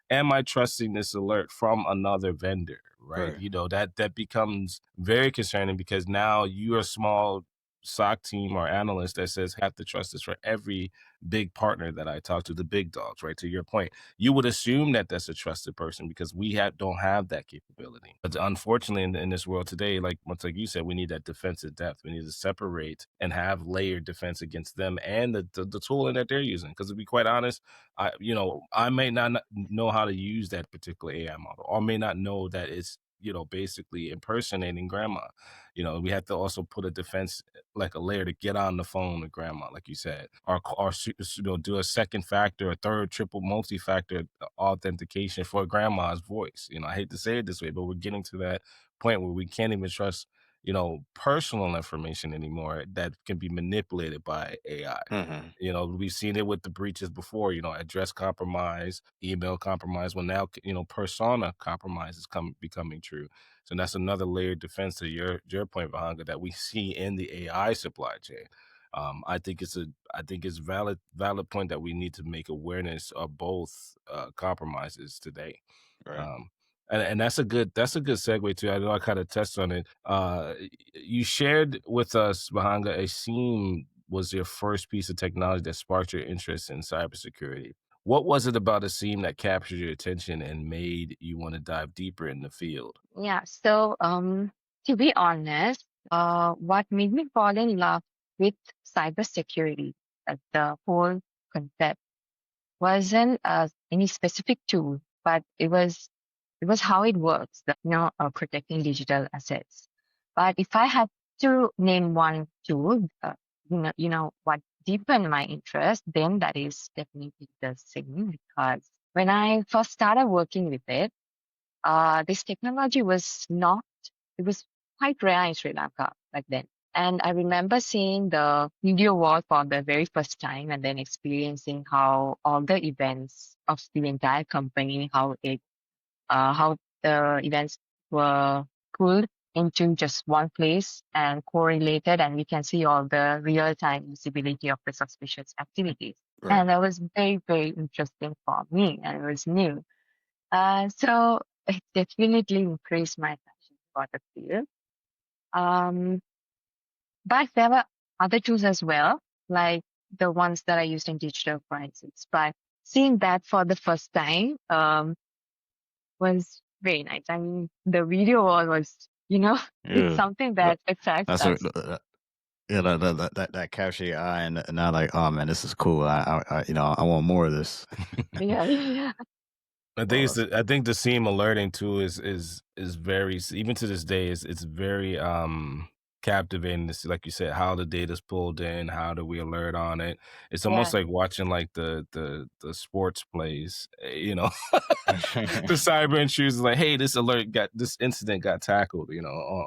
am I trusting this alert from another vendor? Right. That becomes very concerning, because now you're a small SOC team or analyst that says, have to trust this for every big partner that I talk to, the big dogs, right? To your point, you would assume that that's a trusted person because we don't have that capability. But unfortunately, in this world today, like much like you said, we need that defensive depth. We need to separate and have layered defense against them and the tooling that they're using. Because to be quite honest, I may not know how to use that particular AI model, or may not know that it's basically impersonating grandma. We have to also put a defense, like a layer, to get on the phone with grandma, like you said, or do a second factor, a third, triple, multi-factor authentication for grandma's voice. I hate to say it this way, but we're getting to that point where we can't even trust personal information anymore that can be manipulated by AI. We've seen it with the breaches before, address compromise, email compromise, well now, persona compromise is becoming true. So that's another layered defense to your point, Vahanga, that we see in the AI supply chain. I think it's valid point that we need to make awareness of both compromises today. Right. And that's a good segue too. I know I kind of touched on it. You shared with us, Vahanga, a SIEM was your first piece of technology that sparked your interest in cybersecurity. What was it about a SIEM that captured your attention and made you want to dive deeper in the field? Yeah. So, to be honest, what made me fall in love with cybersecurity, the whole concept, wasn't any specific tool, but it was how it works, protecting digital assets. But if I had to name one tool, what deepened my interest, then that is definitely the singing, because when I first started working with it, this technology was not, it was quite rare in Sri Lanka back then. And I remember seeing the video wall for the very first time and then experiencing how all the events of the entire company, how the events were pulled into just one place and correlated, and we can see all the real-time visibility of the suspicious activities. Right. And that was very, very interesting for me, and it was new. So it definitely increased my passion for the field. Um, but there were other tools as well, like the ones that I used in digital forensics. But seeing that for the first time was very nice. I mean, the video wall was, it's Yeah. something that attracts That's what. us. Yeah, that capture your eye, and now like, oh man, this is cool. I want more of this. Yeah, yeah. Awesome. I think the SEAM alerting too is very, even to this day, it's very captivating to see, like you said, how the data's pulled in, how do we alert on it. It's almost Yeah. like watching like the sports plays, the cyber intruders like, hey, this incident got tackled, Yeah,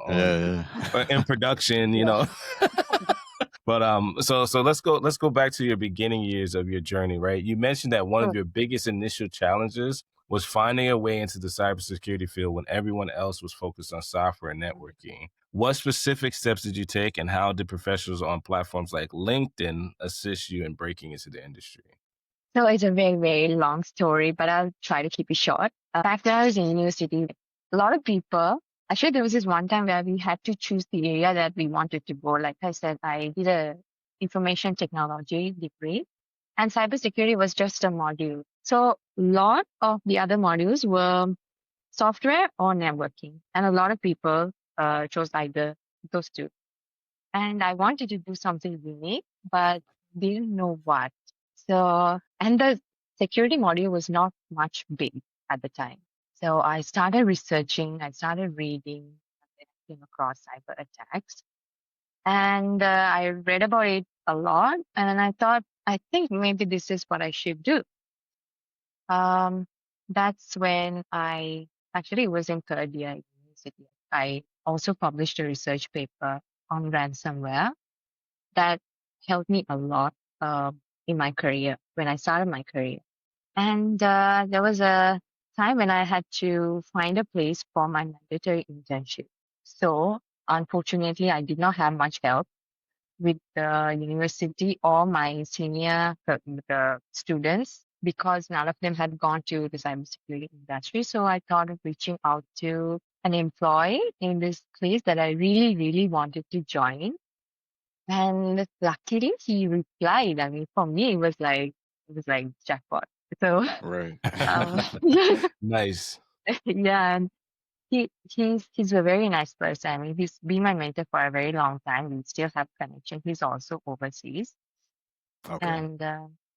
in yeah. production, Yeah. But so let's go back to your beginning years of your journey, right? You mentioned that one of Sure. your biggest initial challenges was finding a way into the cybersecurity field when everyone else was focused on software and networking. What specific steps did you take, and how did professionals on platforms like LinkedIn assist you in breaking into the industry? So it's a very, very long story, but I'll try to keep it short. Back then I was in university. A lot of people, actually, there was this one time where we had to choose the area that we wanted to go. Like I said, I did a information technology degree, and cybersecurity was just a module. So a lot of the other modules were software or networking, and a lot of people chose either those two. And I wanted to do something unique, but didn't know what. So, and the security module was not much big at the time. So I started researching, I started reading, and then I came across cyber attacks. And I read about it a lot. And then I thought, I think maybe this is what I should do. That's when I actually was in third year at university. I also published a research paper on ransomware that helped me a lot in my career when I started my career. And there was a time when I had to find a place for my mandatory internship. So unfortunately, I did not have much help with the university or my senior students, because none of them had gone to the cybersecurity industry. So I thought of reaching out to an employee in this place that I really, really wanted to join. And luckily he replied. I mean, for me, it was like jackpot. So, Right. yeah, Nice. yeah. And he's a very nice person. I mean, he's been my mentor for a very long time. We still have connection. He's also overseas, Okay. and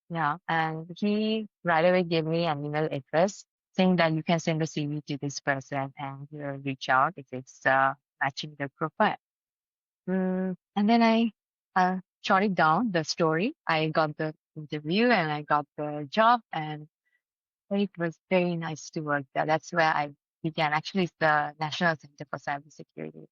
yeah, and he right away gave me an email address saying that you can send a CV to this person and he'll reach out if it's matching their profile. And then I jotted down the story. I got the interview and I got the job, and it was very nice to work there. That's where I began. Actually, it's the National Center for Cybersecurity.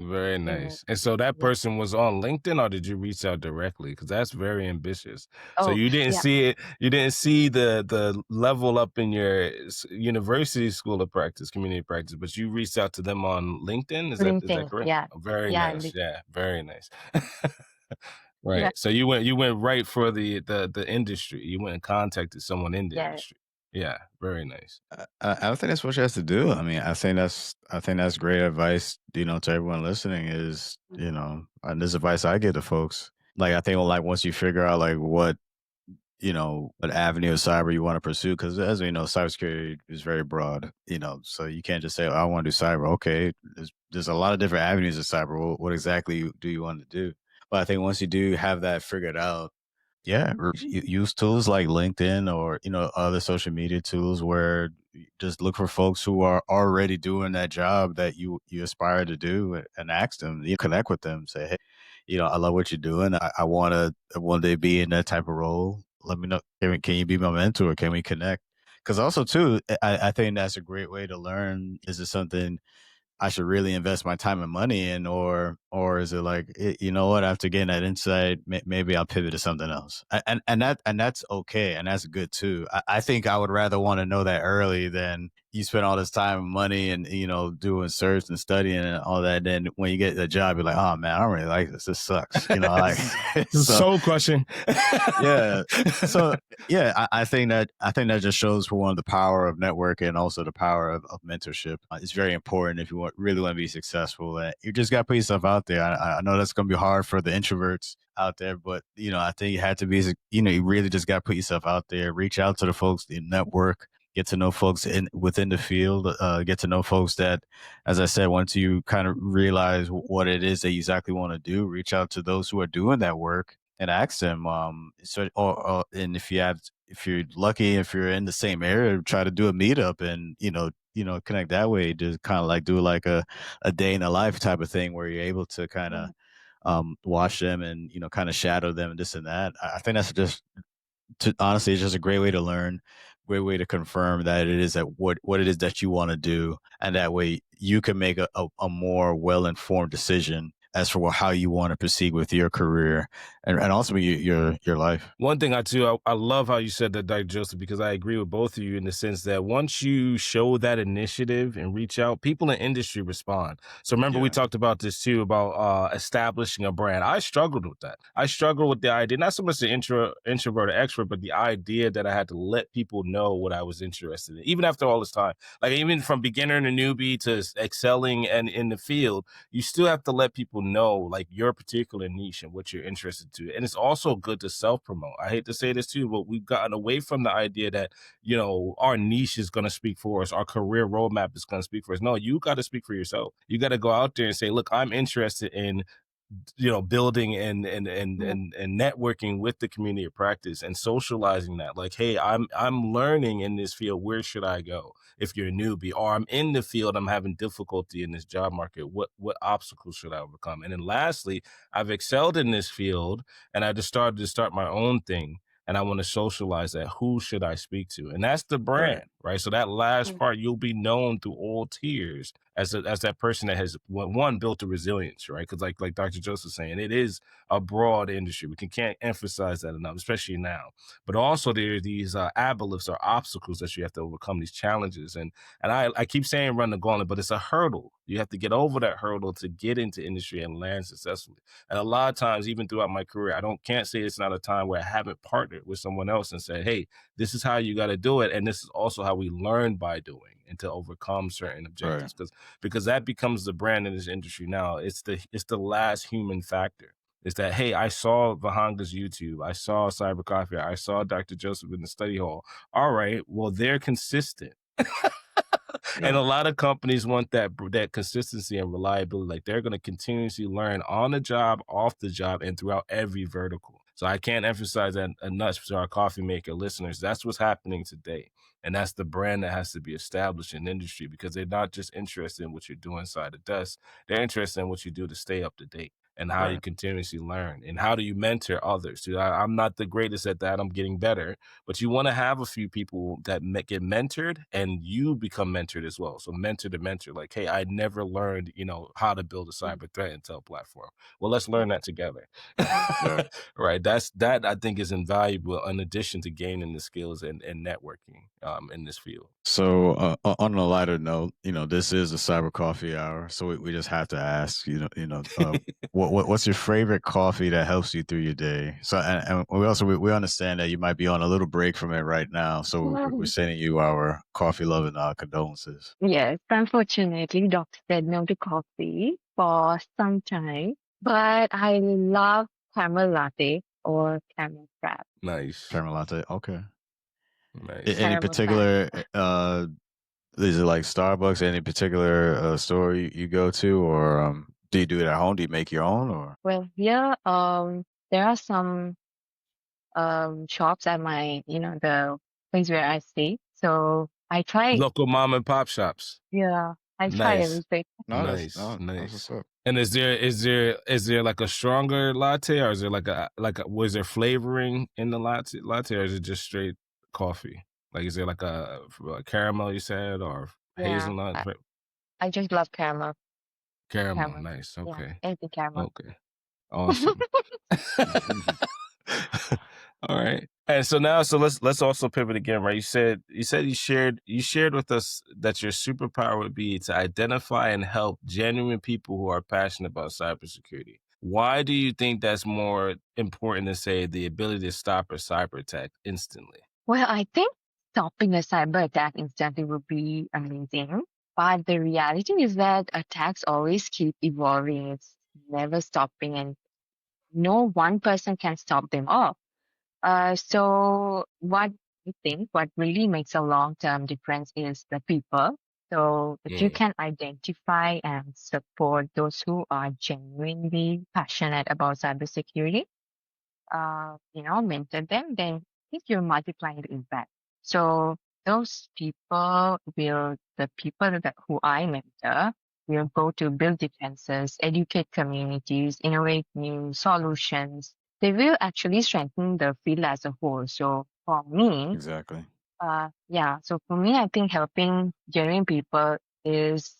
Very In, nice. And so that yeah. person was on LinkedIn, or did you reach out directly? Because that's very ambitious. So Oh, you didn't yeah. see it. You didn't see the level up in your university school of practice, community practice, but you reached out to them on LinkedIn. Is that LinkedIn. correct? Yeah. Oh, very Yeah. nice. Yeah, very nice. Yeah. Right. So you went right for the industry. You went and contacted someone in the Yeah. industry. Yeah, very nice. I don't think that's what she has to do. I mean, I think that's great advice. To everyone listening is, and this advice I give to folks. Like, I think, like, once you figure out like what avenue of cyber you want to pursue, because as we know, cybersecurity is very broad. So you can't just say, oh, I want to do cyber. Okay, there's a lot of different avenues of cyber. What exactly do you want to do? But I think once you do have that figured out, Yeah, or use tools like LinkedIn or other social media tools where you just look for folks who are already doing that job that you aspire to do, and ask them. You connect with them, say, hey, I love what you're doing. I want to one day be in that type of role. Let me know. Can you be my mentor? Can we connect? Because also too, I think that's a great way to learn. Is it something I should really invest my time and money in, or is it like, you know what, after getting that insight, maybe I'll pivot to something else, and that's okay, and that's good too. I think I would rather want to know that early than you spend all this time and money and doing search and studying and all that. Then when you get the job, you're like, oh man, I don't really like this. This sucks. Like so. Soul crushing. Yeah. So yeah, I think that just shows for one the power of networking and also the power of mentorship. It's very important if you really want to be successful. You just got to put yourself out there. I know that's going to be hard for the introverts out there, but I think you had to be. You really just got to put yourself out there. Reach out to the folks in network. Get to know folks within the field. Get to know folks that, as I said, once you kind of realize what it is that you exactly want to do, reach out to those who are doing that work and ask them. And if you're lucky, if you're in the same area, try to do a meetup and connect that way. Just kind of like do like a day in a life type of thing where you're able to kind of Mm. watch them and kind of shadow them and this and that. I think that's just honestly, it's just a great way to learn, great way to confirm that it is that what it is that you want to do, and that way you can make a more well informed decision as for how you want to proceed with your career and also your life. One thing I love how you said that, Dr. Joseph, because I agree with both of you in the sense that once you show that initiative and reach out, people in industry respond. So remember, we Yeah, talked about this too, about establishing a brand. I struggled with that. I struggled with the idea, not so much the introvert or extrovert, but the idea that I had to let people know what I was interested in, even after all this time. Like even from beginner to newbie to excelling and in the field, you still have to let people know like your particular niche and what you're interested to. And it's also good to self-promote. I hate to say this too, but we've gotten away from the idea that, our niche is going to speak for us. Our career roadmap is going to speak for us. No, you got to speak for yourself. You got to go out there and say, look, I'm interested in building and networking with the community of practice and socializing that, like, hey, I'm learning in this field, where should I go if you're a newbie, or I'm in the field, I'm having difficulty in this job market, what obstacles should I overcome? And then lastly, I've excelled in this field and I just started to start my own thing, and I want to socialize that. Who should I speak to? And that's the right, brand, right? So that last Mm. part, you'll be known through all tiers as that person that has one built the resilience, right? Because like Dr. Joseph saying, it is a broad industry. We can't emphasize that enough, especially now. But also there are these aboliths or obstacles that you have to overcome, these challenges. And I keep saying run the gauntlet, but it's a hurdle. You have to get over that hurdle to get into industry and land successfully. And a lot of times, even throughout my career, can't say it's not a time where I haven't partnered with someone else and said, hey, this is how you got to do it. And this is also how we learn by doing and to overcome certain right, objectives. Because that becomes the brand in this industry now. It's the last human factor. Is that, hey, I saw Vihanga's YouTube, I saw Cyber Coffee, I saw Dr. Joseph in the study hall. All right, well, they're consistent. And a Yeah. lot of companies want that consistency and reliability. Like they're going to continuously learn on the job, off the job, and throughout every vertical. So I can't emphasize that enough to our coffee maker listeners. That's what's happening today. And that's the brand that has to be established in the industry, because they're not just interested in what you're doing inside the desk. They're interested in what you do to stay up to date and how you right. continuously learn and how do you mentor others. So I'm not the greatest at that. I'm getting better, but you want to have a few people that get mentored and you become mentored as well. So mentor to mentor, like, hey, I never learned, how to build a Mm. cyber threat intel platform. Well, let's learn that together. Yeah. Right. That I think is invaluable in addition to gaining the skills and networking in this field. So, on a lighter note, this is a cyber coffee hour, so we just have to ask, what's your favorite coffee that helps you through your day? So, and we understand that you might be on a little break from it right now, so we're Wow. sending you our coffee loving condolences. Yes, unfortunately, doctor said no to coffee for some time, but I love caramel latte or caramel frap, Nice. Caramel latte, okay. Nice. Any caramel frap. particular, is it like Starbucks? Any particular store you go to, or do you do it at home? Do you make your own, or? Well, here, there are some shops at my, the place where I stay. So I try, Local mom and pop shops. yeah, I try Nice. everything. No, that's Nice. no, that's what's Nice. up. And is there like a stronger latte, or is there was there flavoring in the latte, or is it just straight coffee? Like, is there like a caramel you said, or Yeah, hazelnut I just love caramel. caramel? Caramel. Nice. Yeah, Okay. anything caramel. Okay. Awesome. All right. And so now, let's also pivot again, right? You shared with us that your superpower would be to identify and help genuine people who are passionate about cybersecurity. Why do you think that's more important than, say, the ability to stop a cyber attack instantly? Well, I think stopping a cyber attack instantly would be amazing. But the reality is that attacks always keep evolving. It's never stopping, and no one person can stop them all. So what I think what really makes a long-term difference is the people. So if you Mm. can identify and support those who are genuinely passionate about cybersecurity, mentor them, then I think you're multiplying the impact. So the people who I mentor will go to build defenses, educate communities, innovate new solutions. They will actually strengthen the field as a whole. So for me, Exactly. so for me, I think helping genuine people is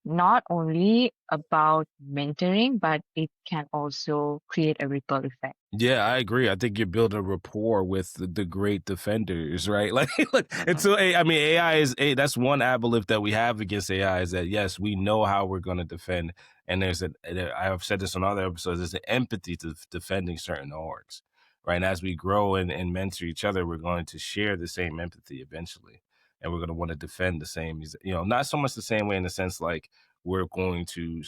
not only about mentoring, but it can also create a ripple effect. Yeah, I agree. I think you build a rapport with the great defenders, right? Like, look, until AI that's one aboleth that we have against AI is that, yes, we know how we're going to defend, and I've said this on other episodes. There's an empathy to defending certain orgs, right? And as we grow and mentor each other, we're going to share the same empathy eventually, and we're going to want to defend the same. Not so much the same way in the sense like we're going to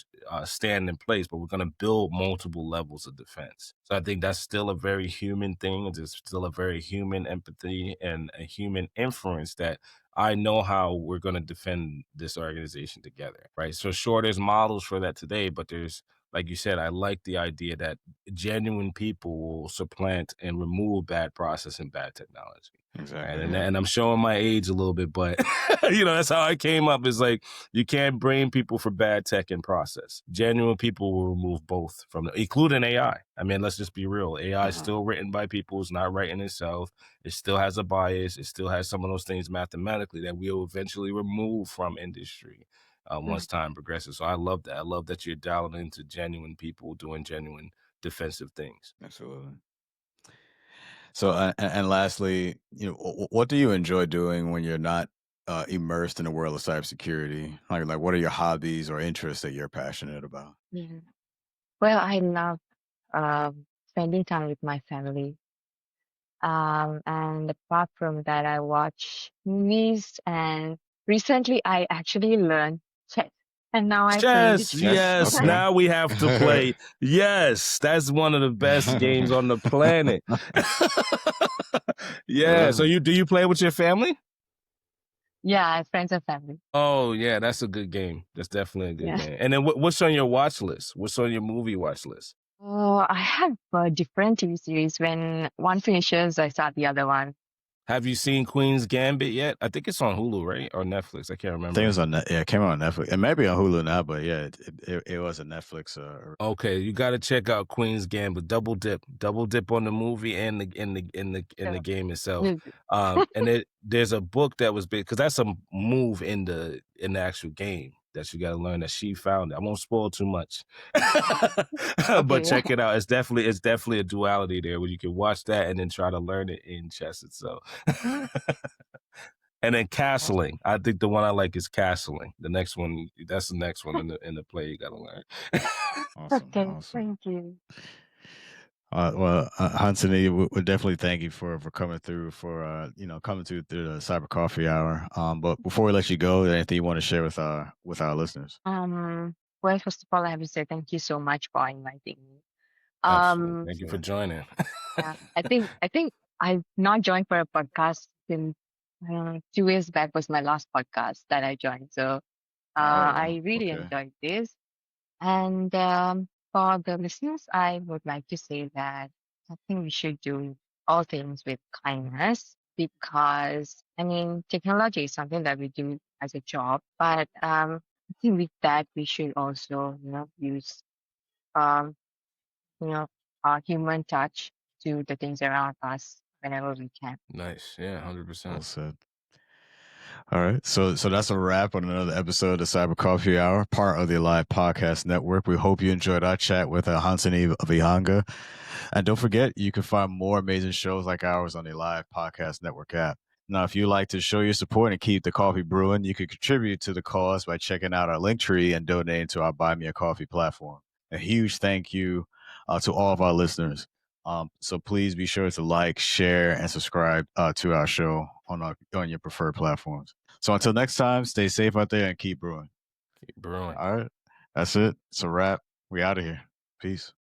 stand in place, but we're going to build multiple levels of defense. So I think that's still a very human thing. It's still a very human empathy and a human inference that I know how we're going to defend this organization together, right? So sure, there's models for that today, but there's, like you said, I like the idea that genuine people will supplant and remove bad process and bad technology. Exactly. Right? Yeah. And I'm showing my age a little bit, but that's how I came up. Is like, you can't blame people for bad tech and process. Genuine people will remove both including AI. I mean, let's just be real. AI is still written by people. It's not writing itself. It still has a bias. It still has some of those things mathematically that we'll eventually remove from industry once time progresses. So I love that. I love that you're dialing into genuine people doing genuine defensive things. Absolutely. So, and lastly, what do you enjoy doing when you're not immersed in the world of cybersecurity? Like, what are your hobbies or interests that you're passionate about? Mhm. Well, I love spending time with my family. And apart from that, I watch movies, and recently I actually learned chess, and now I play Chess, chess. Chess. yes. Okay. Now we have to play. Yes, that's one of the best games on the planet. Yeah. So do you play with your family? Yeah, friends and family. Oh yeah, that's a good game. That's definitely a good Yeah. game. And then what's on your watch list? What's on your movie watch list? Oh, I have different TV series. When one finishes, I start the other one. Have you seen Queen's Gambit yet? I think it's on Hulu, right? Or Netflix. I can't I think remember. it was it came out on Netflix. It may be on Hulu now, but yeah, it was a Netflix. Okay, you got to check out Queen's Gambit. Double dip on the movie and the So, game itself. mm, And there's a book that was big because that's a move in the actual game that you got to learn that she found it. I won't spoil too much, but okay. check it out. It's definitely a duality there where you can watch that and then try to learn it in chess itself. And then castling. I think the one I like is castling. That's the next one in the play you got to learn. Awesome. Okay, Awesome. thank you. Well, Hansani, we definitely thank you for coming through coming through the Cyber Coffee Hour. But before we let you go, anything you want to share with our listeners? Well, first of all, I have to say thank you so much for inviting me. Absolutely. Um, Thank you for joining. yeah, I think I've not joined for a podcast since 2 years back was my last podcast that I joined. So Oh, wow. I really Okay. enjoyed this. And for the listeners, I would like to say that I think we should do all things with kindness, because I mean technology is something that we do as a job, but I think with that we should also use um you know human touch to the things around us whenever we can. Nice. Yeah, 100%. Well said. All right. So that's a wrap on another episode of Cyber Coffee Hour, part of the Live Podcast Network. We hope you enjoyed our chat with Hansani Vihanga. And don't forget, you can find more amazing shows like ours on the Live Podcast Network app. Now, if you'd like to show your support and keep the coffee brewing, you can contribute to the cause by checking out our link tree and donating to our Buy Me a Coffee platform. A huge thank you to all of our listeners. So please be sure to like, share, and subscribe to our show on your preferred platforms. So until next time, stay safe out there and keep brewing. Keep brewing. All right. That's it. It's a wrap. We out of here. Peace.